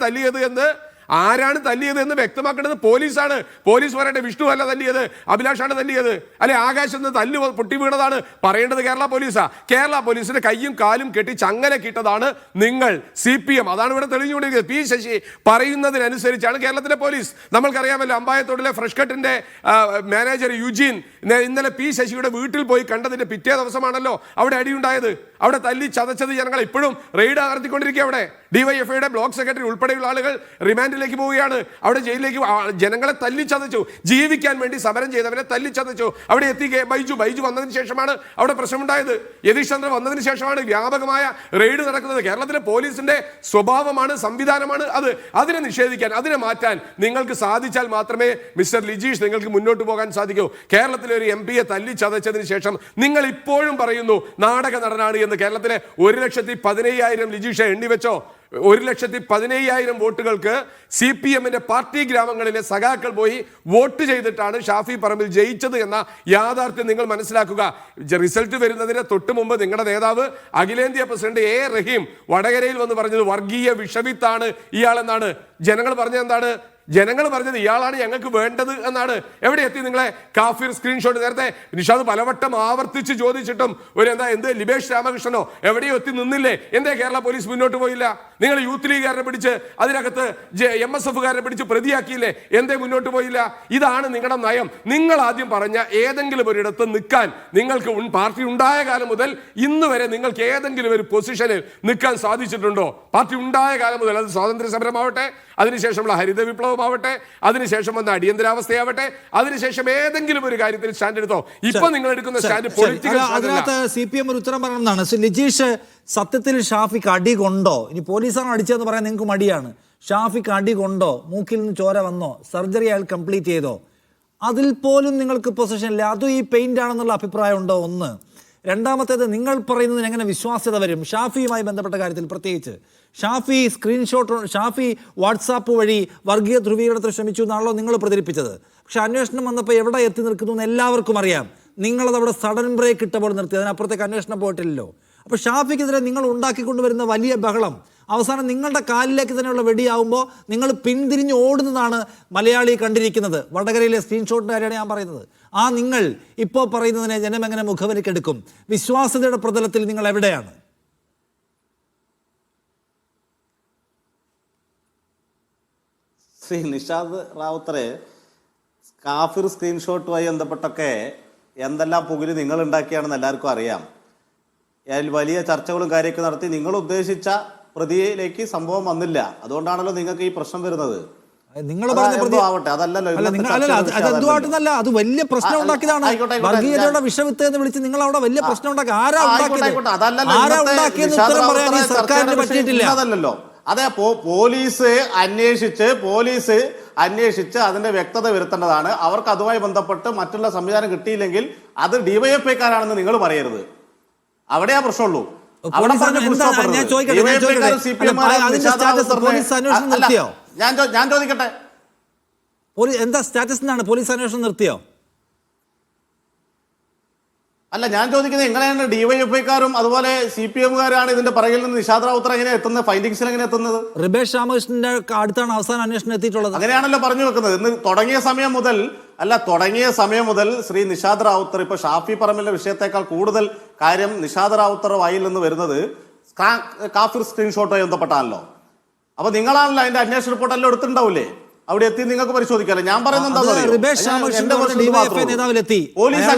തല്ലിയത് എന്ന് വ്യക്തമാക്കേണ്ടത് പോലീസാണ്. പോലീസ് പറയട്ടെ, വിഷ്ണു അല്ല തല്ലിയത്, അഭിലാഷാണ് തല്ലിയത്, അല്ലെ ആകാശത്ത് നിന്ന് തല്ല് പൊട്ടി വീണതാണ് പറയേണ്ടത് കേരള പോലീസാ. കേരള പോലീസിന്റെ കയ്യും കാലും കെട്ടി ചങ്ങല കിട്ടതാണ് നിങ്ങൾ, CPM. അതാണ് ഇവിടെ തെളിഞ്ഞുകൊണ്ടിരിക്കുന്നത്. P ശശി പറയുന്നതിനനുസരിച്ചാണ് കേരളത്തിലെ പോലീസ്. നമ്മൾക്കറിയാമല്ലോ, അമ്പായത്തോടിലെ ഫ്രഷ് കട്ടിന്റെ മാനേജർ യുജീൻ ഇന്നലെ P ശശിയുടെ വീട്ടിൽ പോയി കണ്ടതിന്റെ പിറ്റേ ദിവസമാണല്ലോ അവിടെ അടിയുണ്ടായത്. അവിടെ തല്ലി ചതച്ചത് ജനങ്ങൾ ഇപ്പോഴും റെയ്ഡ് നടത്തിക്കൊണ്ടിരിക്കുക. അവിടെ DYFIയുടെ ബ്ലോക്ക് സെക്രട്ടറി ഉൾപ്പെടെയുള്ള ആളുകൾ റിമാൻഡിലേക്ക് പോവുകയാണ്. അവിടെ ജയിലിലേക്ക് ജനങ്ങളെ തല്ലിച്ചതച്ചു. ജീവിക്കാൻ വേണ്ടി സമരം ചെയ്തവരെ തല്ലിച്ചതച്ചു. അവിടെ എത്തി ബൈജു വന്നതിന് ശേഷമാണ് അവിടെ പ്രശ്നമുണ്ടായത്. യതീഷ് ചന്ദ്ര വന്നതിന് ശേഷമാണ് വ്യാപകമായ റെയ്ഡ് നടക്കുന്നത്. കേരളത്തിലെ പോലീസിന്റെ സ്വഭാവമാണ്, സംവിധാനമാണ് അത്. അതിനെ നിഷേധിക്കാൻ, അതിനെ മാറ്റാൻ നിങ്ങൾക്ക് സാധിച്ചാൽ മാത്രമേ മിസ്റ്റർ ലിജീഷ് നിങ്ങൾക്ക് മുന്നോട്ട് പോകാൻ സാധിക്കൂ. കേരളത്തിലെ ഒരു MP-യെ തല്ലിച്ചതച്ചതിന് ശേഷം നിങ്ങൾ ഇപ്പോഴും പറയുന്നു നാടക നടനാണ് എന്ന്. കേരളത്തിലെ 1,15,000 ലിജീഷെ എണ്ണിവെച്ചോ, 1,15,000 വോട്ടുകൾക്ക് CPM-ന്റെ പാർട്ടി ഗ്രാമങ്ങളിലെ സഖാക്കൾ പോയി വോട്ട് ചെയ്തിട്ടാണ് ഷാഫി പറമ്പിൽ ജയിച്ചത് എന്ന യാഥാർത്ഥ്യം നിങ്ങൾ മനസ്സിലാക്കുക. റിസൾട്ട് വരുന്നതിന് തൊട്ട് മുമ്പ് നിങ്ങളുടെ നേതാവ് അഖിലേന്ത്യാ പ്രസിഡന്റ് A. റഹീം വടകരയിൽ വന്ന് പറഞ്ഞത് വർഗീയ വിഷവിത്താണ് ഇയാളെന്നാണ്. ജനങ്ങൾ പറഞ്ഞത് എന്താണ്? ജനങ്ങൾ പറഞ്ഞത് ഇയാളാണ് ഞങ്ങൾക്ക് വേണ്ടത് എന്നാണ്. എവിടെ എത്തി നിങ്ങളെ കാഫിർ സ്ക്രീൻഷോട്ട്? നേരത്തെ നിഷാദ് പലവട്ടം ആവർത്തിച്ച് ചോദിച്ചിട്ടും എന്ത് ലിബേഷ് രാമകൃഷ്ണനോ എവിടെയോ എത്തി നിന്നില്ലേ? എന്തേ കേരള പോലീസ് മുന്നോട്ട് പോയില്ല? നിങ്ങൾ യൂത്ത് ലീഗുകാരനെ പിടിച്ച് അതിനകത്ത് MSF-കാരനെ പിടിച്ച് പ്രതിയാക്കിയില്ലേ? എന്തേ മുന്നോട്ട് പോയില്ല? ഇതാണ് നിങ്ങളുടെ നയം. നിങ്ങൾ ആദ്യം പറഞ്ഞ ഏതെങ്കിലും ഒരിടത്ത് നിൽക്കാൻ നിങ്ങൾക്ക് പാർട്ടി ഉണ്ടായ കാലം മുതൽ ഇന്ന് വരെ നിങ്ങൾക്ക് ഏതെങ്കിലും ഒരു പൊസിഷനിൽ നിൽക്കാൻ സാധിച്ചിട്ടുണ്ടോ? പാർട്ടി ഉണ്ടായ കാലം മുതൽ, അത് സ്വാതന്ത്ര്യ സമരമാവട്ടെ, അതിനുശേഷമുള്ള ഹരിത വിപ്ലവമാവട്ടെ, അതിനുശേഷം വന്ന അടിയന്തരാവസ്ഥയാവട്ടെ, അതിനുശേഷം ഏതെങ്കിലും ഒരു കാര്യത്തിൽ സ്റ്റാൻഡ് എടുത്തോ? ഇപ്പൊ നിങ്ങൾ എടുക്കുന്ന സ്റ്റാൻഡ് പൊളിറ്റിക്കൽ. അതിനകത്ത് CPM ഒരു ഉത്തരം പറയണമെന്നാണ്. ലിജീഷ്, സത്യത്തിൽ ഷാഫിക്ക് അടി കൊണ്ടോ? ഇനി പോലീസാണ് അടിച്ചതെന്ന് പറയാൻ നിങ്ങൾക്ക് മടിയാണ്. ഷാഫിക്ക് അടി കൊണ്ടോ? മൂക്കിൽ നിന്ന് ചോര വന്നോ? സർജറി അയാൾ കംപ്ലീറ്റ് ചെയ്തോ? അതിൽ പോലും നിങ്ങൾക്ക് പൊസിഷൻ ഇല്ല. അതും ഈ പെയിന്റ് ആണെന്നുള്ള അഭിപ്രായം ഉണ്ടോ? ഒന്ന്. രണ്ടാമത്തേത്, നിങ്ങൾ പറയുന്നതിന് എങ്ങനെ വിശ്വാസ്യത വരും? ഷാഫിയുമായി ബന്ധപ്പെട്ട കാര്യത്തിൽ പ്രത്യേകിച്ച് ഷാഫി വാട്സാപ്പ് വഴി വർഗീയ ധ്രുവീകരണത്തിന് ശ്രമിച്ചു എന്നാണല്ലോ നിങ്ങൾ പ്രചരിപ്പിച്ചത്. പക്ഷെ അന്വേഷണം വന്നപ്പോൾ എവിടെ എത്തി നിൽക്കുന്നു എന്ന് എല്ലാവർക്കും അറിയാം. നിങ്ങളത് അവിടെ സഡൻ ബ്രേക്ക് ഇട്ടപ്പോൾ നിർത്തി, അതിനപ്പുറത്തേക്ക് അന്വേഷണം പോയിട്ടില്ലല്ലോ. അപ്പോൾ ഷാഫിക്കെതിരെ നിങ്ങൾ ഉണ്ടാക്കിക്കൊണ്ടുവരുന്ന വലിയ ബഹളം അവസാനം നിങ്ങളുടെ കാലിലേക്ക് തന്നെയുള്ള വെടിയാവുമ്പോൾ നിങ്ങൾ പിന്തിരിഞ്ഞ് ഓടുന്നതാണ് മലയാളി കണ്ടിരിക്കുന്നത്. വടകരയിലെ സ്ക്രീൻഷോട്ടിൻ്റെ കാര്യമാണ് ഞാൻ പറയുന്നത്. ആ നിങ്ങൾ ഇപ്പോൾ പറയുന്നതിനെ ജനം എങ്ങനെ മുഖവരിക്കെടുക്കും? വിശ്വാസ്യതയുടെ പ്രതലത്തിൽ നിങ്ങൾ എവിടെയാണ്? ശ്രീ നിഷാദ് റാവുത്തറെ, കാഫിർ സ്ക്രീൻഷോട്ടുമായി ബന്ധപ്പെട്ടൊക്കെ എന്തെല്ലാം പുകില് നിങ്ങൾ ഉണ്ടാക്കിയാണെന്ന് എല്ലാവർക്കും അറിയാം. അതിൽ വലിയ ചർച്ചകളും കാര്യമൊക്കെ നടത്തി നിങ്ങൾ ഉദ്ദേശിച്ച പ്രതിയിലേക്ക് സംഭവം വന്നില്ല. അതുകൊണ്ടാണല്ലോ നിങ്ങൾക്ക് ഈ പ്രശ്നം വരുന്നത്. നിങ്ങൾ ആവട്ടെ, അതല്ലല്ലോ അത് വലിയ പ്രശ്നം ഉണ്ടാക്കിയതാണ്. വർഗീയതയുടെ വിഷവിത്ത് എന്ന് വിളിച്ച് നിങ്ങൾ അവിടെ വലിയ പ്രശ്നം ഉണ്ടാക്കി. ആരാ ഉണ്ടാക്കിയെന്ന് ഉത്തരം പറയാൻ ഈ സർക്കാരിന് പറ്റിയിട്ടില്ല. അതല്ലല്ലോ. അതെ, പോലീസ് അന്വേഷിച്ച് അതിന്റെ വ്യക്തത വരുത്തേണ്ടതാണ്. അവർക്ക് അതുമായി ബന്ധപ്പെട്ട് മറ്റുള്ള സംവിധാനം കിട്ടിയില്ലെങ്കിൽ അത് DYFIക്കാരാണെന്ന് നിങ്ങൾ പറയരുത്. അവിടെയാ പ്രശ്നമുള്ളൂ. ഞാൻ ചോദിക്കട്ടെ, എന്താ സ്റ്റാറ്റസ് എന്നാണ്? പോലീസ് അന്വേഷണം നിർത്തിയോ? അല്ല, ഞാൻ ചോദിക്കുന്നത് എങ്ങനെയാണ് DYFIക്കാരും അതുപോലെ CPM-കാരാണ് ഇതിന്റെ പിറകിൽ നിന്ന് നിഷാദ് റാവുത്തർ എങ്ങനെ എത്തുന്നത്? ഫൈൻഡിങ്സിൽ എങ്ങനെ എത്തുന്നത്? റിബേഷ് രാമകൃഷ്ണന്റെ അടുത്താണ് അവസാന അന്വേഷണം എത്തിയിട്ടുള്ളത്. അങ്ങനെയാണല്ലോ പറഞ്ഞു വെക്കുന്നത്. ഇന്ന് തുടങ്ങിയ സമയം മുതൽ ശ്രീ നിഷാദ് റാവുത്തർ, ഇപ്പൊ ഷാഫി പറമ്പിലിന്റെ വിഷയത്തെക്കാൾ കൂടുതൽ കാര്യം നിഷാദ് റാവുത്തർ വായിൽ നിന്ന് വരുന്നത് കാഫിർ സ്ക്രീൻഷോട്ടുമായി ബന്ധപ്പെട്ടാണല്ലോ. അപ്പൊ നിങ്ങളാണല്ലോ അതിന്റെ അന്വേഷണ റിപ്പോർട്ടെല്ലാം എടുത്തിട്ടുണ്ടാവില്ലേ? അവിടെ എത്തി നിങ്ങൾക്ക് പരിശോധിക്കാമല്ലോ. ഞാൻ പറയുന്നത് പോലീസ്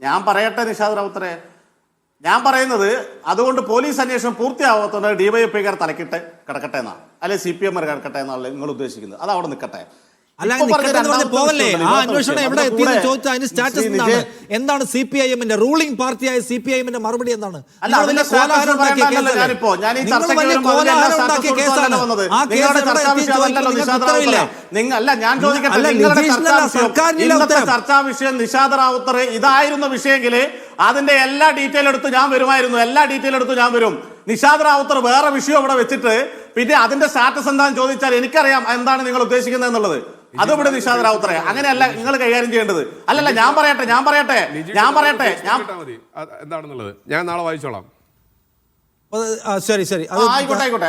ഞാൻ പറയട്ടെ നിഷാദ് റാവുത്തറെ, ഞാൻ പറയുന്നത് അതുകൊണ്ട് പോലീസ് അന്വേഷണം പൂർത്തിയാവാത്തതുകൊണ്ട് DYFIക്കാർ തലക്കിട്ട് കിടക്കട്ടെ എന്നാണ്, അല്ലെ CPM കിടക്കട്ടെ എന്നാണല്ലോ നിങ്ങൾ ഉദ്ദേശിക്കുന്നത്. അത് അവിടെ നിൽക്കട്ടെ. പോവല്ലേ? ആ അന്വേഷണം എവിടെ എത്തിയെന്ന് ചോദിച്ചാൽ അതിന്റെ സ്റ്റാറ്റസ് എന്താണ്? എന്താണ് CPIM-ന്റെ റൂളിംഗ് പാർട്ടിയായ CPIM-ന്റെ മറുപടി എന്താണ്? ചർച്ചാ വിഷയം നിഷാദ് റാവുത്തർ ഇതായിരുന്ന വിഷയമെങ്കിൽ അതിന്റെ എല്ലാ ഡീറ്റെയിൽ എടുത്ത് ഞാൻ വരും. നിഷാദ് റാവുത്തർ വേറെ വിഷയം ഇവിടെ വെച്ചിട്ട് പിന്നെ അതിന്റെ സ്റ്റാറ്റസ് എന്താണെന്ന് ചോദിച്ചാൽ എനിക്കറിയാം എന്താണ് നിങ്ങൾ ഉദ്ദേശിക്കുന്നത് എന്നുള്ളത്. അത് ഇവിടെ നിഷാദ് റാവുത്തറെ അങ്ങനെയല്ല നിങ്ങൾ കൈകാര്യം ചെയ്യേണ്ടത്. അല്ലല്ല, ഞാൻ പറയട്ടെ എന്താണെന്നുള്ളത് ഞാൻ നാളെ വായിച്ചോളാം. ശരി ആയിക്കോട്ടെ.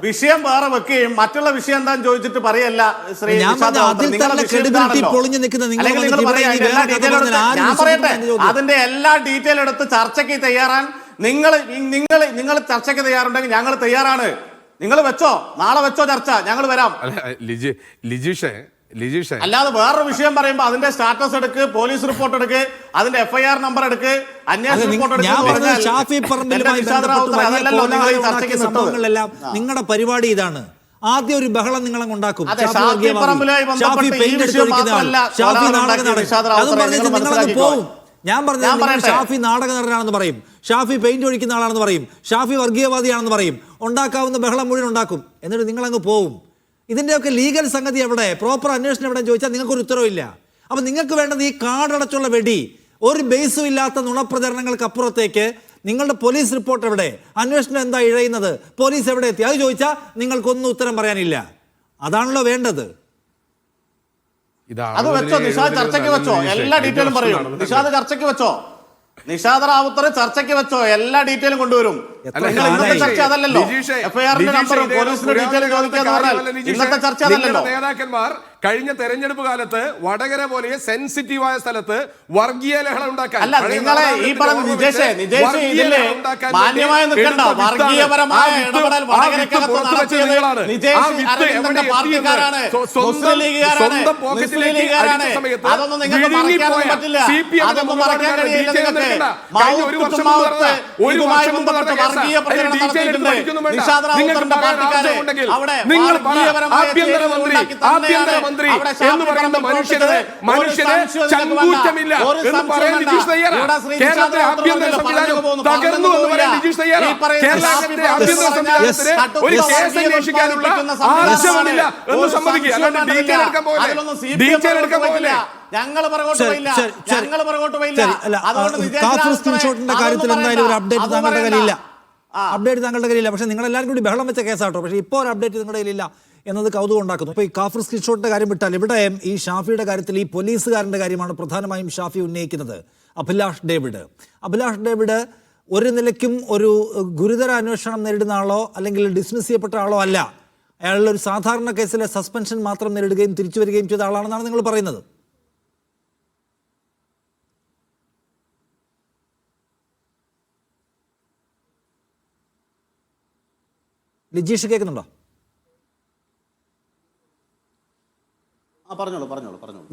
വിഷയം വേറെ വെക്കുകയും മറ്റുള്ള വിഷയം എന്താന്ന് ചോദിച്ചിട്ട് പറയല്ല ശ്രീ. ഞാൻ പറയട്ടെ, അതിന്റെ എല്ലാ ഡീറ്റെയിൽ എടുത്ത് ചർച്ചയ്ക്ക് തയ്യാറാൻ നിങ്ങൾ ചർച്ചയ്ക്ക് തയ്യാറുണ്ടെങ്കിൽ ഞങ്ങൾ തയ്യാറാണ്. നിങ്ങൾ വെച്ചോ, നാളെ വെച്ചോ ചർച്ച, ഞങ്ങൾ വരാം. ലിജീഷേ, അല്ലാതെ വേറൊരു വിഷയം പറയുമ്പോ അതിന്റെ സ്റ്റാറ്റസ് എടുക്ക്, പോലീസ് റിപ്പോർട്ട് എടുക്ക്, അതിന്റെ FIR നമ്പർ എടുക്ക്, അന്വേഷണ റിപ്പോർട്ട് സംഭവങ്ങളെല്ലാം നിങ്ങളുടെ പരിപാടി ഇതാണ്. ആദ്യം ഒരു ബഹളം നിങ്ങൾ ഉണ്ടാക്കും, പോവും. ഞാൻ പറഞ്ഞു ഷാഫി നാടക നടനാണെന്ന് പറയും, ഷാഫി പെയിന്റ് ഒഴിക്കുന്ന ആളാണെന്ന് പറയും, ഷാഫി വർഗീയവാദിയാണെന്ന് പറയും, ഉണ്ടാക്കാവുന്ന ബഹളം മുഴുവൻ ഉണ്ടാക്കും. എന്നിട്ട് നിങ്ങളങ്ങ് പോവും. ഇതിൻ്റെയൊക്കെ ലീഗൽ സംഗതി എവിടെ, പ്രോപ്പർ അന്വേഷണം എവിടെ ചോദിച്ചാൽ നിങ്ങൾക്കൊരു ഉത്തരവില്ല. അപ്പം നിങ്ങൾക്ക് വേണ്ടത് ഈ കാടടച്ചുള്ള വെടി, ഒരു ബേസും ഇല്ലാത്ത നുണപ്രചരണങ്ങൾക്ക് അപ്പുറത്തേക്ക് നിങ്ങളുടെ പോലീസ് റിപ്പോർട്ട് എവിടെ, അന്വേഷണം എന്താ ഇഴയുന്നത്, പോലീസ് എവിടെ എത്തി, അത് ചോദിച്ചാൽ നിങ്ങൾക്കൊന്നും ഉത്തരം പറയാനില്ല. അതാണല്ലോ വേണ്ടത്. അത് വെച്ചോ, നിഷാദ് ചർച്ചയ്ക്ക് വെച്ചോ, എല്ലാ ഡീറ്റെയിലും പറയും. നിഷാദ് ചർച്ചയ്ക്ക് വെച്ചോ, നിഷാദ് റാവുത്തർ ചർച്ചയ്ക്ക് വെച്ചോ, എല്ലാ ഡീറ്റെയിലും കൊണ്ടുവരും. ഇന്നത്തെ ചർച്ച അതല്ലല്ലോ. FIRന്റെ നമ്പറും പോലീസിന്റെ ഡീറ്റെയിലും ചോദിക്കാന്ന് പറഞ്ഞാൽ ഇന്നത്തെ ചർച്ച അതല്ലല്ലോ. നേതാക്കന്മാർ കഴിഞ്ഞ തെരഞ്ഞെടുപ്പ് കാലത്ത് വടകര പോലെ സെൻസിറ്റീവായ സ്ഥലത്ത് വർഗീയ ലഹള ഉണ്ടാക്കാൻ അല്ല, നിങ്ങളെ ഈ പറഞ്ഞ നിജേഷ് ഇതില് മാന്യമായി നിൽക്കണ്ട. വർഗീയപരമായ ഇടപെടൽ വടകരക്കകത്ത് നടത്തിയത് നിജേഷ് അരവിന്ദന്റെ പാർട്ടിക്കാരാണ്, മുസ്ലിം ലീഗുകാരാണ്. അതൊന്നും നിങ്ങൾക്ക് മറയ്ക്കാനൊന്നും പറ്റില്ല. അതൊന്നും മറയ്ക്കാൻ കഴിയില്ല നിങ്ങൾക്ക്. ഇതുമായി ബന്ധപ്പെട്ട് വർഗീയ പ്രചരണം നടത്തിയിട്ടുണ്ട് നിഷാദ് റാവുത്തറിന്റെ പാർട്ടിക്കാരെ. അവിടെ എന്ന് പറയുന്ന മനുഷ്യന് ചങ്കൂറ്റമില്ല എന്ന് പറയാൻ നിജീഷ് തയ്യാറാ. കേരളത്തിലെ ആഭ്യന്തര സംവിധാനം തകർന്നു എന്ന് പറയാൻ നിജീഷ് തയ്യാറാ. കേരളത്തിന്റെ ആഭ്യന്തര സംവിധാനത്തിന് ഒരു കേസ് അന്വേഷിക്കാനുള്ള ആവശ്യമില്ല എന്ന് സമ്മതിക്കുക. അല്ലാണ്ട് ഡീറ്റെയിൽ എടുക്കാൻ പോകില്ല. ഞങ്ങൾ പുറകോട്ട് പോയില്ല. സ്ക്രീൻഷോട്ടിന്റെ കാര്യത്തിൽ എന്തായാലും ഒരു അപ്ഡേറ്റ് താങ്കളുടെ കയ്യിലില്ല. പക്ഷെ നിങ്ങൾ എല്ലാവരും കൂടി ബഹളം വെച്ച കേസാട്ടോ. പക്ഷേ ഇപ്പോൾ ഒരു അപ്ഡേറ്റ് നിങ്ങളുടെ കയ്യിലില്ല എന്നത് കൗതുകം ഉണ്ടാക്കുന്നു. ഇപ്പോൾ ഈ കാഫർ സ്ക്രീൻഷോട്ടിന്റെ കാര്യം വിട്ടാൽ ഇവിടെ ഈ ഷാഫിയുടെ കാര്യത്തിൽ ഈ പോലീസുകാരൻ്റെ കാര്യമാണ് പ്രധാനമായും ഷാഫി ഉന്നയിക്കുന്നത്. അഭിലാഷ് ഡേവിഡ് ഒരു നിലയ്ക്കും ഒരു ഗുരുതര അന്വേഷണം നേരിടുന്ന ആളോ അല്ലെങ്കിൽ ഡിസ്മിസ് ചെയ്യപ്പെട്ട ആളോ അല്ല. അയാളുടെ ഒരു സാധാരണ കേസിലെ സസ്പെൻഷൻ മാത്രം നേരിടുകയും തിരിച്ചു വരികയും ചെയ്ത ആളാണെന്നാണ് നിങ്ങൾ പറയുന്നത്. ലിജീഷ് കേൾക്കുന്നുണ്ടോ? പറഞ്ഞോളൂ.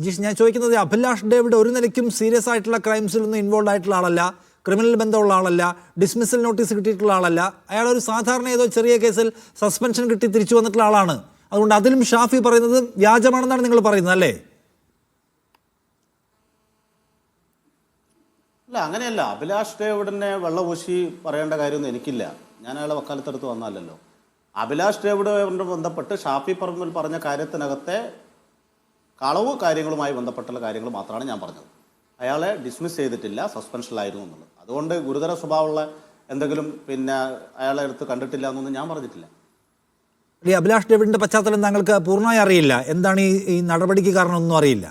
ജിഷ്, ഞാൻ ചോദിക്കുന്നത് അഭിലാഷ് ഡേവിഡ് ഒരു നിലയ്ക്കും സീരിയസ് ആയിട്ടുള്ള ക്രൈംസിലൊന്നും ഇൻവോൾവ് ആയിട്ടുള്ള ആളല്ല, ക്രിമിനൽ ബന്ധമുള്ള ആളല്ല, ഡിസ്മിസൽ നോട്ടീസ് കിട്ടിയിട്ടുള്ള ആളല്ല. അയാൾ ഒരു സാധാരണ ഏതോ ചെറിയ കേസിൽ സസ്പെൻഷൻ കിട്ടി തിരിച്ചു വന്നിട്ടുള്ള ആളാണ്. അതുകൊണ്ട് അതിലും ഷാഫി പറയുന്നത് വ്യാജമാണെന്നാണ് നിങ്ങൾ പറയുന്നത് അല്ലേ? അല്ല, അങ്ങനെയല്ല. അഭിലാഷ് ഡേവിഡിനെ വെള്ളപൂശി പറയേണ്ട കാര്യമൊന്നും എനിക്കില്ല. ഞാൻ അയാളെ വക്കാലത്തെടുത്ത് വന്നല്ലോ. അഭിലാഷ് ഡേവിഡുമായി ബന്ധപ്പെട്ട് ഷാഫി പറമ്പിൽ പറഞ്ഞ കാര്യത്തിനകത്തെ കളവ് കാര്യങ്ങളുമായി ബന്ധപ്പെട്ടുള്ള കാര്യങ്ങൾ മാത്രമാണ് ഞാൻ പറഞ്ഞത്. അയാളെ ഡിസ്മിസ് ചെയ്തിട്ടില്ല, സസ്പെൻഷനിലായിരുന്നു എന്നുള്ളത്. അതുകൊണ്ട് ഗുരുതര സ്വഭാവമുള്ള എന്തെങ്കിലും അയാളെ അടുത്ത് കണ്ടിട്ടില്ല എന്നൊന്നും ഞാൻ പറഞ്ഞിട്ടില്ല. ഈ അഭിലാഷ് ഡേവിഡിന്റെ പശ്ചാത്തലം താങ്കൾക്ക് പൂർണ്ണമായി അറിയില്ല. എന്താണ് ഈ നടപടിക്ക് കാരണമൊന്നും അറിയില്ല.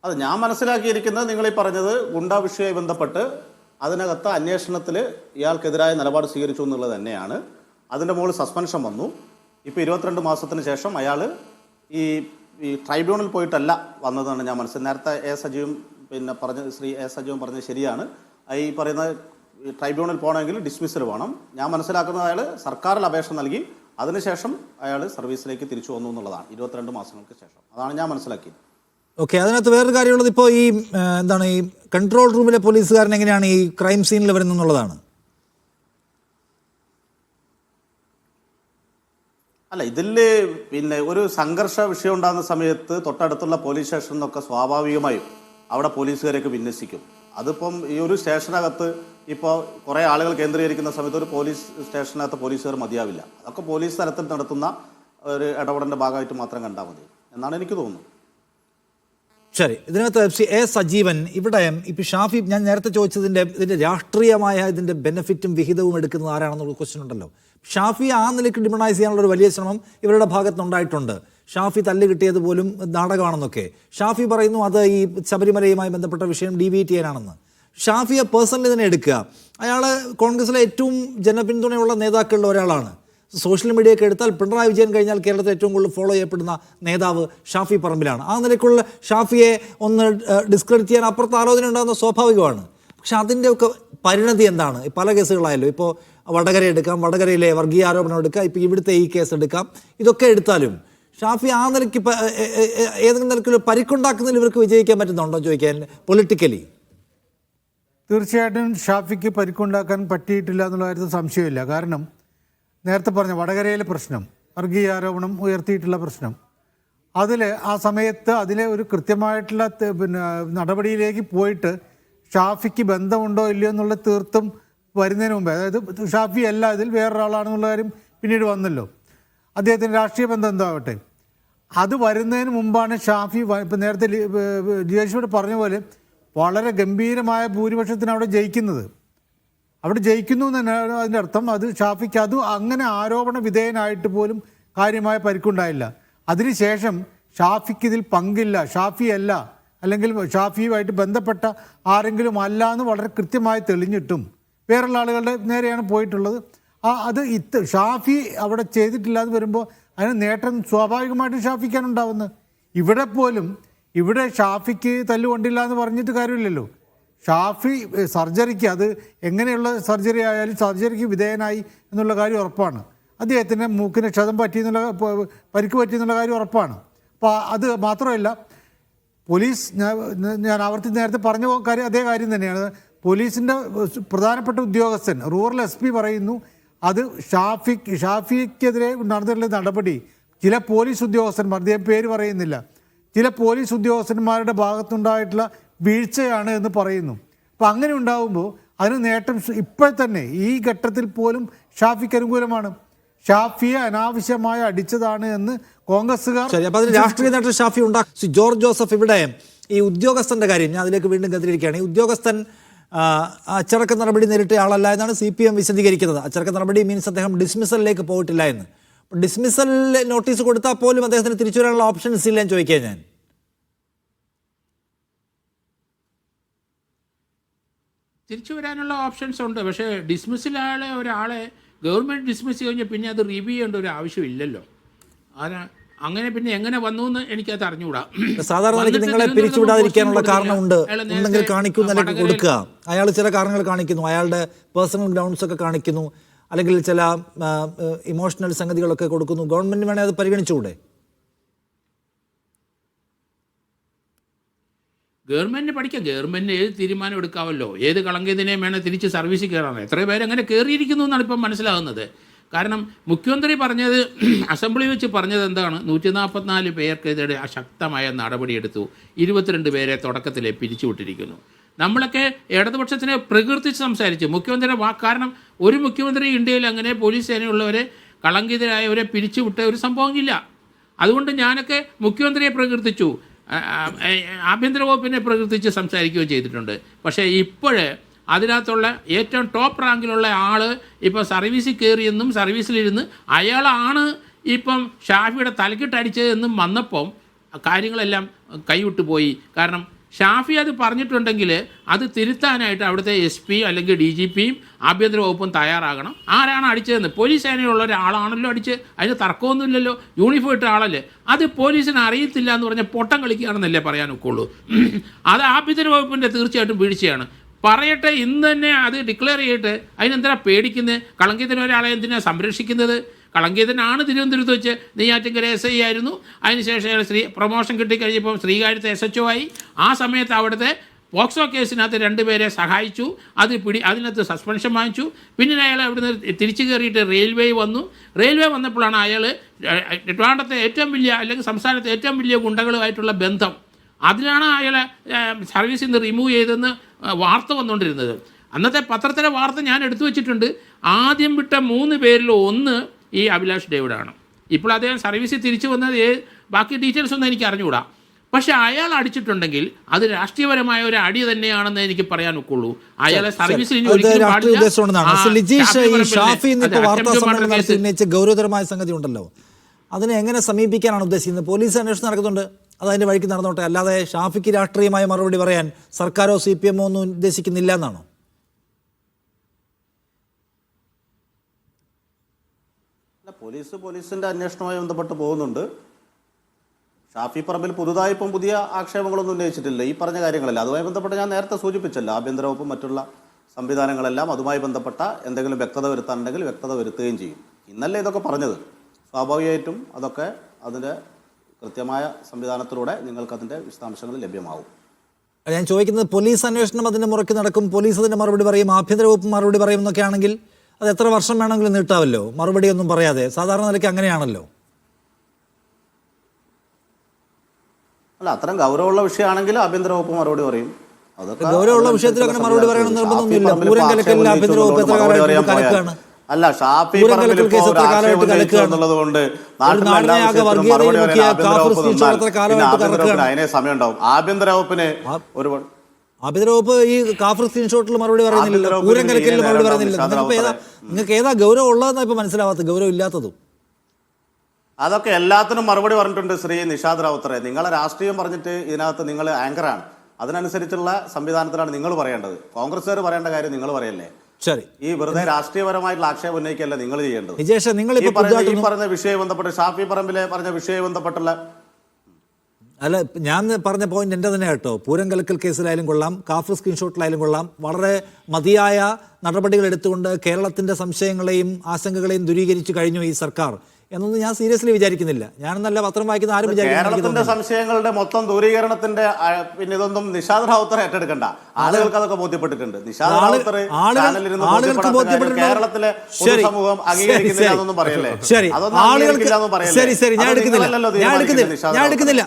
അത് ഞാൻ മനസ്സിലാക്കിയിരിക്കുന്നത് നിങ്ങൾ ഈ പറഞ്ഞത് ഗുണ്ടാ വിഷയവുമായി ബന്ധപ്പെട്ട് അതിനകത്ത് അന്വേഷണത്തിൽ ഇയാൾക്കെതിരായ നിലപാട് സ്വീകരിച്ചു എന്നുള്ളത് തന്നെയാണ്. അതിൻ്റെ മുകളിൽ സസ്പെൻഷൻ വന്നു. ഇപ്പോൾ 22 മാസത്തിന് ശേഷം അയാൾ ഈ ട്രൈബ്യൂണൽ പോയിട്ടല്ല വന്നതാണ് ഞാൻ മനസ്സിലാക്കി. നേരത്തെ ശ്രീ എ സജീവൻ പറഞ്ഞത് ശരിയാണ്. ഈ പറയുന്ന ട്രൈബ്യൂണൽ പോകണമെങ്കിൽ ഡിസ്മിസൽ വേണം. ഞാൻ മനസ്സിലാക്കുന്നത് അയാൾ സർക്കാരിൽ അപേക്ഷ നൽകി അതിനുശേഷം അയാൾ സർവീസിലേക്ക് തിരിച്ചു വന്നു എന്നുള്ളതാണ് 22 മാസങ്ങൾക്ക് ശേഷം. അതാണ് ഞാൻ മനസ്സിലാക്കിയത്. ഓക്കെ, അതിനകത്ത് വേറൊരു കാര്യമുള്ളത്, ഇപ്പോൾ ഈ ഈ കൺട്രോൾ റൂമിലെ പോലീസുകാരൻ എങ്ങനെയാണ് ഈ ക്രൈം സീനിൽ വരുന്നതെന്നുള്ളതാണ്. അല്ല, ഇതിൽ ഒരു സംഘർഷ വിഷയം ഉണ്ടാകുന്ന സമയത്ത് തൊട്ടടുത്തുള്ള പോലീസ് സ്റ്റേഷനിൽ നിന്നൊക്കെ സ്വാഭാവികമായും അവിടെ പോലീസുകാരെയൊക്കെ വിന്യസിക്കും. അതിപ്പം ഈ ഒരു സ്റ്റേഷനകത്ത് ഇപ്പോൾ കുറേ ആളുകൾ കേന്ദ്രീകരിക്കുന്ന സമയത്ത് ഒരു പോലീസ് സ്റ്റേഷനകത്ത് പോലീസുകാർ മതിയാവില്ല. അതൊക്കെ പോലീസ് തലത്തിൽ നടത്തുന്ന ഒരു ഇടപെടലിൻ്റെ ഭാഗമായിട്ട് മാത്രം കണ്ടാൽ മതി എന്നാണ് എനിക്ക് തോന്നുന്നത്. ശരി, ഇതിനകത്ത് ശ്രീ എ സജീവൻ, ഇവിടെ ഇപ്പം ഷാഫി ഞാൻ നേരത്തെ ഇതിൻ്റെ രാഷ്ട്രീയമായ ഇതിൻ്റെ ബെനിഫിറ്റും വിഹിതവും എടുക്കുന്നത് ആരാണെന്നുള്ള ക്വസ്റ്റ്യൻ ഉണ്ടല്ലോ. ഷാഫി ആ നിലയ്ക്ക് ഡിമണൈസ് ചെയ്യാനുള്ള ഒരു വലിയ ശ്രമം ഇവരുടെ ഭാഗത്തുനിന്നുണ്ടായിട്ടുണ്ട്. ഷാഫി തല്ല് കിട്ടിയത് പോലും നാടകമാണെന്നൊക്കെ ഷാഫി പറയുന്നു. അത് ഈ ശബരിമലയുമായി ബന്ധപ്പെട്ട വിഷയം ഡീവിയേറ്റ് ചെയ്യാനാണെന്ന്. ഷാഫിയെ പേഴ്സണലി തന്നെ എടുക്കുക. അയാൾ കോൺഗ്രസിലെ ഏറ്റവും ജനപിന്തുണയുള്ള നേതാക്കളിൽ ഒരാളാണ്. സോഷ്യൽ മീഡിയ ഒക്കെ എടുത്താൽ പിണറായി വിജയൻ കഴിഞ്ഞാൽ കേരളത്തിൽ ഏറ്റവും കൂടുതൽ ഫോളോ ചെയ്യപ്പെടുന്ന നേതാവ് ഷാഫി പറമ്പിലാണ്. ആ നിലയ്ക്കുള്ള ഷാഫിയെ ഒന്ന് ഡിസ്ക്രെഡിറ്റ് ചെയ്യാൻ അപ്പുറത്ത് ആലോചന ഉണ്ടാകുന്ന സ്വാഭാവികമാണ്. പക്ഷെ അതിൻ്റെയൊക്കെ പരിണതി എന്താണ്? പല കേസുകളായല്ലോ. ഇപ്പോൾ വടകര എടുക്കാം, വടകരയിലെ വർഗീയ ആരോപണം എടുക്കാം, ഇപ്പോൾ ഇവിടുത്തെ ഈ കേസ് എടുക്കാം. ഇതൊക്കെ എടുത്താലും ഷാഫി ആ നിലയ്ക്ക് ഏതെങ്കിലും നിലയ്ക്ക് പരിക്കുണ്ടാക്കുന്നതിൽ ഇവർക്ക് വിജയിക്കാൻ പറ്റുന്നുണ്ടോ ചോദിക്കാൻ പൊളിറ്റിക്കലി? തീർച്ചയായിട്ടും ഷാഫിക്ക് പരിക്കുണ്ടാക്കാൻ പറ്റിയിട്ടില്ല എന്നുള്ള കാര്യത്തിൽ സംശയമില്ല. കാരണം നേരത്തെ പറഞ്ഞ വടകരയിലെ പ്രശ്നം, വർഗീയ ആരോപണം ഉയർത്തിയിട്ടുള്ള പ്രശ്നം, അതിൽ ആ സമയത്ത് അതിലെ ഒരു കൃത്യമായിട്ടുള്ള നടപടിയിലേക്ക് പോയിട്ട് ഷാഫിക്ക് ബന്ധമുണ്ടോ ഇല്ലയോ എന്നുള്ള തീർത്തും വരുന്നതിന് മുമ്പേ, അതായത് ഷാഫി അല്ല ഇതിൽ വേറൊരാളാണെന്നുള്ള കാര്യം പിന്നീട് വന്നല്ലോ. അദ്ദേഹത്തിന് രാഷ്ട്രീയ ബന്ധം എന്താവട്ടെ, അത് വരുന്നതിന് മുമ്പാണ് ഷാഫി ഇപ്പം നേരത്തെ ജിജേഷോട് പറഞ്ഞ പോലെ വളരെ ഗംഭീരമായ ഭൂരിപക്ഷത്തിന് അവിടെ ജയിക്കുന്നത്. അവിടെ ജയിക്കുന്നു എന്ന് തന്നെയാണ് അതിൻ്റെ അർത്ഥം. അത് ഷാഫിക്ക് അത് അങ്ങനെ ആരോപണ വിധേയനായിട്ട് പോലും കാര്യമായ പരിക്കുണ്ടായില്ല. അതിനുശേഷം ഷാഫിക്ക് ഇതിൽ പങ്കില്ല, ഷാഫി അല്ല, അല്ലെങ്കിൽ ഷാഫിയുമായിട്ട് ബന്ധപ്പെട്ട ആരെങ്കിലും അല്ല എന്ന് വളരെ കൃത്യമായി തെളിഞ്ഞിട്ടും വേറുള്ള ആളുകളുടെ നേരെയാണ് പോയിട്ടുള്ളത്. അത് ഷാഫി അവിടെ ചെയ്തിട്ടില്ല എന്ന് വരുമ്പോൾ അതിന് നേട്ടം സ്വാഭാവികമായിട്ടും ഷാഫിക്കാണ് ഉണ്ടാവുന്നത്. ഇവിടെ പോലും ഇവിടെ ഷാഫിക്ക് തല്ലുകൊണ്ടില്ല എന്ന് പറഞ്ഞിട്ട് കാര്യമില്ലല്ലോ. ഷാഫി സർജറിക്ക്, അത് എങ്ങനെയുള്ള സർജറി ആയാലും സർജറിക്ക് വിധേയനായി എന്നുള്ള കാര്യം ഉറപ്പാണ്. അദ്ദേഹത്തിന് മൂക്കിന് ക്ഷതം പറ്റിയെന്നുള്ള പരിക്ക് പറ്റിയെന്നുള്ള കാര്യം ഉറപ്പാണ്. അപ്പോൾ അത് മാത്രമല്ല, പോലീസ് ഞാൻ ആവർത്തിച്ച് നേരത്തെ പറഞ്ഞ കാര്യം അതേ കാര്യം തന്നെയാണ്. പോലീസിൻ്റെ പ്രധാനപ്പെട്ട ഉദ്യോഗസ്ഥൻ റൂറൽ SP പറയുന്നു അത് ഷാഫിക്കെതിരെ നടന്നിട്ടുള്ള നടപടി ചില പോലീസ് ഉദ്യോഗസ്ഥന്മാർ, അദ്ദേഹം പേര് പറയുന്നില്ല, ചില പോലീസ് ഉദ്യോഗസ്ഥന്മാരുടെ ഭാഗത്തുണ്ടായിട്ടുള്ള വീഴ്ചയാണ് എന്ന് പറയുന്നു. അപ്പം അങ്ങനെ ഉണ്ടാകുമ്പോൾ അതിന് നേട്ടം ഇപ്പോൾ തന്നെ ഈ ഘട്ടത്തിൽ പോലും ഷാഫിക്ക് അനുകൂലമാണ്. ഷാഫിയെ അനാവശ്യമായി അടിച്ചതാണ് എന്ന് കോൺഗ്രസ്സുകാർ. ശരി, അപ്പോൾ അതിന് രാഷ്ട്രീയ നേട്ടം ഷാഫി ഉണ്ടാക്കി. ജോർജ് ജോസഫ്, ഇവിടെ ഈ ഉദ്യോഗസ്ഥൻ്റെ കാര്യം ഞാൻ അതിലേക്ക് വീണ്ടും കത്തിരിക്കുകയാണ്. ഈ ഉദ്യോഗസ്ഥൻ അച്ചടക്ക നടപടി നേരിട്ട ആളല്ല എന്നാണ് CPM വിശദീകരിക്കുന്നത്. അച്ചടക്ക നടപടി മീൻസ് അദ്ദേഹം ഡിസ്മിസലിലേക്ക് പോയിട്ടില്ല എന്ന്. ഡിസ്മിസൽ നോട്ടീസ് കൊടുത്താൽ പോലും അദ്ദേഹത്തിന് തിരിച്ചു വരാനുള്ള ഓപ്ഷൻസ് ഇല്ല എന്ന് ചോദിക്കാൻ ഞാൻ. തിരിച്ചു വരാനുള്ള ഓപ്ഷൻസ് ഉണ്ട്. പക്ഷേ ഡിസ്മിസിലായ ഒരാളെ ഗവൺമെൻറ് ഡിസ്മിസ് കഴിഞ്ഞാൽ പിന്നെ അത് റിവ്യൂ ചെയ്യേണ്ട ഒരു ആവശ്യമില്ലല്ലോ. അങ്ങനെ പിന്നെ എങ്ങനെ വന്നു എന്ന് എനിക്കത് അറിഞ്ഞുകൂടാ. സാധാരണ നിങ്ങളെ പിരിച്ചുവിടാതിരിക്കാനുള്ള കാരണമുണ്ട് ഉണ്ടെങ്കിൽ കാണിക്കും, നിലയ്ക്ക് കൊടുക്കുക. അയാൾ ചില കാരണങ്ങൾ കാണിക്കുന്നു, അയാളുടെ പേഴ്സണൽ ഗ്രൗണ്ട്സ് ഒക്കെ കാണിക്കുന്നു, അല്ലെങ്കിൽ ചില ഇമോഷണൽ സംഗതികളൊക്കെ കൊടുക്കുന്നു. ഗവൺമെൻറ് വേണേൽ അത് പരിഗണിച്ചുകൂടെ? ഗവൺമെൻറ്റിന് പഠിക്കാം. ഗവൺമെൻറ് ഏത് തീരുമാനം എടുക്കാമല്ലോ. ഏത് കളങ്കിയതിനെയും വേണേൽ തിരിച്ച് സർവീസിൽ കയറാം. എത്ര പേര് അങ്ങനെ കയറിയിരിക്കുന്നു എന്നാണ് ഇപ്പം മനസ്സിലാകുന്നത്. കാരണം മുഖ്യമന്ത്രി പറഞ്ഞത്, അസംബ്ലി വെച്ച് പറഞ്ഞത് എന്താണ്? 144 പേർക്കെതിരെ ശക്തമായ നടപടിയെടുത്തു, 22 പേരെ തുടക്കത്തിലെ പിരിച്ചുവിട്ടിരിക്കുന്നു. നമ്മളൊക്കെ ഇടതുപക്ഷത്തിനെ പ്രകീർത്തിച്ച് സംസാരിച്ചു മുഖ്യമന്ത്രിയുടെ കാരണം ഒരു മുഖ്യമന്ത്രി ഇന്ത്യയിൽ അങ്ങനെ പോലീസ് സേനയുള്ളവരെ കളങ്കിതരായവരെ പിരിച്ചുവിട്ട ഒരു സംഭവമില്ല. അതുകൊണ്ട് ഞാനൊക്കെ മുഖ്യമന്ത്രിയെ പ്രകീർത്തിച്ചു, ആഭ്യന്തര വകുപ്പിനെ പ്രകീർത്തിച്ച് സംസാരിക്കുകയും ചെയ്തിട്ടുണ്ട്. പക്ഷേ ഇപ്പോഴേ അതിനകത്തുള്ള ഏറ്റവും ടോപ്പ് റാങ്കിലുള്ള ആൾ ഇപ്പോൾ സർവീസിൽ കയറിയെന്നും സർവീസിലിരുന്ന് അയാളാണ് ഇപ്പം ഷാഫിയുടെ തലക്കിട്ടടിച്ചതെന്നും വന്നപ്പം കാര്യങ്ങളെല്ലാം കൈവിട്ടു പോയി. കാരണം ഷാഫി അത് പറഞ്ഞിട്ടുണ്ടെങ്കിൽ അത് തിരുത്താനായിട്ട് അവിടുത്തെ SP അല്ലെങ്കിൽ DGPയും ആഭ്യന്തര വകുപ്പും തയ്യാറാകണം. ആരാണ് അടിച്ചതെന്ന് പോലീസ് സേനയുള്ള ഒരാളാണല്ലോ അടിച്ച്, അതിന് തർക്കമൊന്നുമില്ലല്ലോ, യൂണിഫോം ഇട്ട ആളല്ലേ. അത് പോലീസിന് അറിയത്തില്ല എന്ന് പറഞ്ഞാൽ പൊട്ടം കളിക്കുകയാണെന്നല്ലേ പറയാനൊക്കെയുള്ളൂ. അത് ആഭ്യന്തര വകുപ്പിൻ്റെ തീർച്ചയായിട്ടും വീഴ്ചയാണ്. പറയട്ടെ, ഇന്ന് തന്നെ അത് ഡിക്ലെയർ ചെയ്യട്ടെ. അതിനെന്തിനാ പേടിക്കുന്നത്? കളങ്കിതന് ഒരാളെ എന്തിനാണ് സംരക്ഷിക്കുന്നത്? കളങ്കിതനാണ് തിരുവനന്തപുരത്ത് വെച്ച് നെയ്യാറ്റിൻകര SI ആയിരുന്നു. അതിനുശേഷം അയാൾ പ്രൊമോഷൻ കിട്ടിക്കഴിഞ്ഞപ്പോൾ ശ്രീകാര്യത്തെ SHO ആയി. ആ സമയത്ത് അവിടുത്തെ പോക്സോ കേസിനകത്ത് 2 പേരെ സഹായിച്ചു. അതിനകത്ത് സസ്പെൻഷൻ വാങ്ങിച്ചു. പിന്നീട് അയാൾ അവിടുന്ന് തിരിച്ചു കയറിയിട്ട് റെയിൽവേ വന്നു. റെയിൽവേ വന്നപ്പോഴാണ് അയാൾ ട്രിവാൻഡ്രത്തെ ഏറ്റവും വലിയ അല്ലെങ്കിൽ സംസ്ഥാനത്തെ ഏറ്റവും വലിയ ഗുണ്ടകളുമായിട്ടുള്ള ബന്ധം, അതിനാണ് അയാളെ സർവീസിൽ നിന്ന് റിമൂവ് ചെയ്തെന്ന് വാർത്ത വന്നുകൊണ്ടിരുന്നത്. അന്നത്തെ പത്രത്തിലെ വാർത്ത ഞാൻ എടുത്തു വച്ചിട്ടുണ്ട്. ആദ്യം വിട്ട 3 പേരിൽ ഒന്ന് ഈ അഭിലാഷ് ഡേവിഡാണ്. ഇപ്പോൾ അദ്ദേഹം സർവീസിൽ തിരിച്ചു വന്നത് ബാക്കി ഡീറ്റെയിൽസ് ഒന്നും എനിക്ക് അറിഞ്ഞുകൂടാ. പക്ഷെ അയാൾ അടിച്ചിട്ടുണ്ടെങ്കിൽ അത് രാഷ്ട്രീയപരമായ ഒരു അടി തന്നെയാണെന്ന് എനിക്ക് പറയാൻ ഒക്കുള്ളൂ. അയാളെ സർവീസിൽ ഇനി ഒരിക്കലും രാഷ്ട്രീയ പാടില്ല. ഉദ്ദേശം ലിജീഷ്, ഈ ഷാഫി ഇന്നിപ്പോ വാർത്താ attempted murder സമ്മേളനം നടത്തി case. ഉന്നയിച്ച ഗൗരവതരമായ സംഗതി ഉണ്ടല്ലോ, അതിനെ എങ്ങനെ സമീപിക്കാനാണ് ഉദ്ദേശിക്കുന്നത്? പോലീസ് അന്വേഷണം നടക്കുന്നുണ്ട്, അത് അതിന്റെ വഴിക്ക് നടന്നോട്ടെ. അല്ലാതെ ഷാഫിക്ക് രാഷ്ട്രീയമായ മറുപടി പറയാൻ സർക്കാരോ CPM ഒന്നും ഉദ്ദേശിക്കുന്നില്ല എന്നാണോ? പോലീസിന്റെ അന്വേഷണവുമായി ബന്ധപ്പെട്ട് പോകുന്നുണ്ട്. ഷാഫി പറമ്പിൽ പുതുതായി ഇപ്പം പുതിയ ആക്ഷേപങ്ങളൊന്നും ഉന്നയിച്ചിട്ടില്ല. ഈ പറഞ്ഞ കാര്യങ്ങളല്ല, അതുമായി ബന്ധപ്പെട്ട് ഞാൻ നേരത്തെ സൂചിപ്പിച്ചല്ലോ, ആഭ്യന്തര വകുപ്പും മറ്റുള്ള സംവിധാനങ്ങളെല്ലാം അതുമായി ബന്ധപ്പെട്ട എന്തെങ്കിലും വ്യക്തത വരുത്താനുണ്ടെങ്കിൽ വ്യക്തത വരുത്തുകയും ചെയ്യും. ഇന്നല്ലേ ഇതൊക്കെ പറഞ്ഞത്. സ്വാഭാവികമായിട്ടും അതൊക്കെ അതിൻ്റെ കൃത്യമായ സംവിധാനത്തിലൂടെ നിങ്ങൾക്കതിൻ്റെ വിശദാംശങ്ങൾ ലഭ്യമാവും. ഞാൻ ചോദിക്കുന്നത്, പോലീസ് അന്വേഷണം അതിൻ്റെ മുറയ്ക്ക് നടക്കും, പോലീസ് അതിൻ്റെ മറുപടി പറയും, ആഭ്യന്തര വകുപ്പ് മറുപടി പറയും എന്നൊക്കെ ആണെങ്കിൽ അത് എത്ര വർഷം വേണമെങ്കിലും നീട്ടാവല്ലോ, മറുപടി ഒന്നും പറയാതെ. സാധാരണ നിലയ്ക്ക് അങ്ങനെയാണല്ലോ. അല്ല, അത്തരം ഗൗരവമുള്ള വിഷയമാണെങ്കിൽ ആഭ്യന്തര വകുപ്പ് മറുപടി പറയും. അതൊക്കെ ഗൗരവമുള്ള വിഷയത്തിൽ അങ്ങനെ മറുപടി പറയണമെന്ന് നിർബന്ധമൊന്നുമില്ല. പൂരം കലക്കലിൽ ആഭ്യന്തര വകുപ്പ് എത്ര കാലമായിട്ട് കലക്കാണ്? അല്ല, ഷാഫി പൂരം കലക്കൽ കേസ് എത്ര കാലമായിട്ട് കലക്കാണ്? എന്നുള്ളത് കൊണ്ട് അതിനെ സമയം ഉണ്ടാവും. ആഭ്യന്തര വകുപ്പിന് ഒരുപാട് ആഭ്യന്തര വകുപ്പ് ഈ കാഫർ സ്ക്രീൻഷോട്ടിൽ മറുപടി പറയുന്നില്ല, പൂരം കലക്കലിൽ മറുപടി പറയുന്നില്ല. നിങ്ങൾക്ക് ഏതാ ഗൗരവം ഉള്ളതെന്നാണ് ഇപ്പൊ മനസ്സിലാവാത്തത്, ഗൗരവം ഇല്ലാത്തതും? അതൊക്കെ എല്ലാത്തിനും മറുപടി പറഞ്ഞിട്ടുണ്ട് ശ്രീ നിഷാദ് റാവുത്തറെ. നിങ്ങളെ രാഷ്ട്രീയം പറഞ്ഞിട്ട് ഇതിനകത്ത് നിങ്ങൾ ആങ്കറാണ്, അതിനനുസരിച്ചുള്ള സംവിധാനത്തിലാണ് നിങ്ങൾ പറയേണ്ടത്. കോൺഗ്രസ്സുകാർ പറയേണ്ട കാര്യം നിങ്ങൾ പറയല്ലേ. ശരി, ഈ വെറുതെ രാഷ്ട്രീയപരമായിട്ടുള്ള ആക്ഷേപം ഉന്നയിക്കല്ല നിങ്ങൾ ചെയ്യേണ്ടത്. നിജേഷ്, നിങ്ങൾ ഈ പറഞ്ഞ വിഷയം ബന്ധപ്പെട്ട് ഷാഫി പറമ്പിലെ പറഞ്ഞ വിഷയം ബന്ധപ്പെട്ടുള്ള അല്ല, ഞാൻ പറഞ്ഞ പോയിന്റ് എൻ്റെ തന്നെ കേട്ടോ. പൂരം കലക്കൽ കേസിലായാലും കൊള്ളാം, കാഫർ സ്ക്രീൻഷോട്ടിലായാലും കൊള്ളാം, വളരെ മതിയായ നടപടികൾ എടുത്തുകൊണ്ട് കേരളത്തിൻ്റെ സംശയങ്ങളെയും ആശങ്കകളെയും ദൂരീകരിച്ചു കഴിഞ്ഞു ഈ സർക്കാർ എന്നൊന്നും ഞാൻ സീരിയസ്ലി വിചാരിക്കുന്നില്ല. ഞാനെന്നല്ല പത്രം വായിക്കുന്ന ആരും കേരളത്തിന്റെ സംശയങ്ങളുടെ മൊത്തം ദൂരീകരണത്തിന്റെ പിന്നെ ഇതൊന്നും നിഷാദ് റാവുത്തർ ഏറ്റെടുക്കണ്ട. ആളുകൾക്ക് അതൊക്കെ ബോധ്യപ്പെട്ടിട്ടുണ്ട്. നിഷാദ് റാവുത്തർ ആളുകൾക്ക് ബോധ്യപ്പെട്ടിട്ടുണ്ട്. കേരളത്തിലെ സമൂഹം അംഗീകരിക്കുന്നില്ല എന്നൊന്നും പറയല്ലേ. ശരി, ആളുകൾക്ക് ശരി, ഞാൻ എടുക്കുന്നില്ല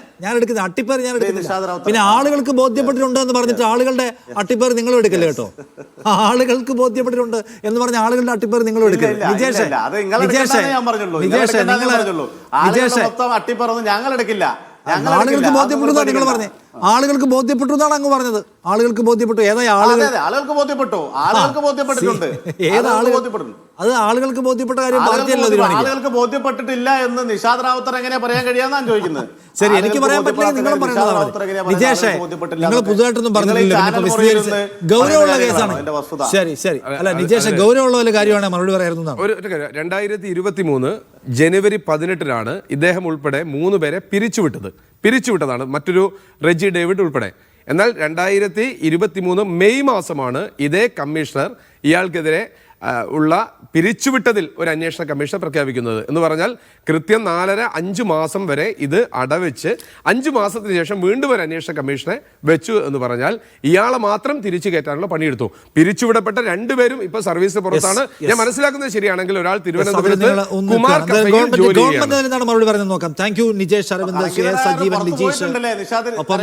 അട്ടിപ്പേർ ഞാൻ എടുക്കുന്നില്ല. പിന്നെ ആളുകൾക്ക് ബോധ്യപ്പെട്ടിട്ടുണ്ട് എന്ന് പറഞ്ഞിട്ട് ആളുകളുടെ അട്ടിപ്പേർ നിങ്ങളും എടുക്കില്ല കേട്ടോ. ആളുകൾക്ക് ബോധ്യപ്പെട്ടിട്ടുണ്ട് എന്ന് പറഞ്ഞ ആളുകളുടെ അട്ടിപ്പേർ നിങ്ങളും എടുക്കില്ല. നിജേഷ്, ഞങ്ങൾ എടുക്കില്ല. ആളുകൾക്ക് ബോധ്യപ്പെട്ടു നിങ്ങൾ പറഞ്ഞേ. ആളുകൾക്ക് ബോധ്യപ്പെട്ടു എന്നാണ് അങ്ങ് പറഞ്ഞത്. ആളുകൾക്ക് ബോധ്യപ്പെട്ടു. ഏതാ ആളുകൾക്ക് ബോധ്യപ്പെട്ടു, ആളുകൾക്ക് ബോധ്യപ്പെട്ടിട്ടുണ്ട്. ഏത് ആളുകൾ? അത് ആളുകൾക്ക് ബോധ്യപ്പെട്ട കാര്യം പാർട്ടിയല്ലോ തീരുമാനിക്കും. ആളുകൾക്ക് ബോധ്യപ്പെട്ടിട്ടില്ല എന്ന് നിഷാദ് റാവുത്തർ എങ്ങനെ പറയാൻ കഴിയാന്നാണ് ചോദിക്കുന്നത്. ശരി, എനിക്ക് പറയാൻ പറ്റില്ല, നിങ്ങളും പറയുന്നതാണ്. നിജേഷേ, നിങ്ങൾ പുതുതായിട്ടൊന്നും പറഞ്ഞില്ല, ഗൗരവമുള്ള കേസാണ്. ശരി, അല്ല നിജേഷ്, ഗൗരവമുള്ള വല്ല കാര്യമാണ് മറുപടി പറയാറുന്നതാണ്. 2023 ജനുവരി 18 ഇദ്ദേഹം ഉൾപ്പെടെ 3 പേരെ പിരിച്ചുവിട്ടതാണ്, മറ്റൊരു റെജി ഡേവിഡ് ഉൾപ്പെടെ. എന്നാൽ 2023 മെയ് മാസമാണ് ഇതേ കമ്മീഷണർ ഇയാൾക്കെതിരെ ഉള്ള പിരിച്ചുവിട്ടതിൽ ഒരു അന്വേഷണ കമ്മീഷൻ പ്രഖ്യാപിക്കുന്നത്. എന്ന് പറഞ്ഞാൽ കൃത്യം 4.5 മാസം വരെ ഇത് അടവെച്ച് 5 മാസത്തിന് ശേഷം വീണ്ടും ഒരു അന്വേഷണ കമ്മീഷനെ വെച്ചു എന്ന് പറഞ്ഞാൽ ഇയാളെ മാത്രം തിരിച്ചു കയറ്റാനുള്ള പണിയെടുത്തു. പിരിച്ചുവിടപ്പെട്ട 2 പേരും ഇപ്പൊ സർവീസ് പുറത്താണ്. ഞാൻ മനസ്സിലാക്കുന്നത് ശരിയാണെങ്കിൽ ഒരാൾ തിരുവനന്തപുരത്ത് കുമാർ ഗവൺമെന്റ് മറുപടി പറഞ്ഞു നോക്കാം. താങ്ക് യു നിജേഷ് അരവിന്ദ്, സജീവൻ, ലിജീഷ്, ഒപ്പം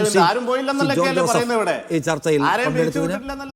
ഈ ചർച്ചയിൽ പങ്കെടുത്തതിന്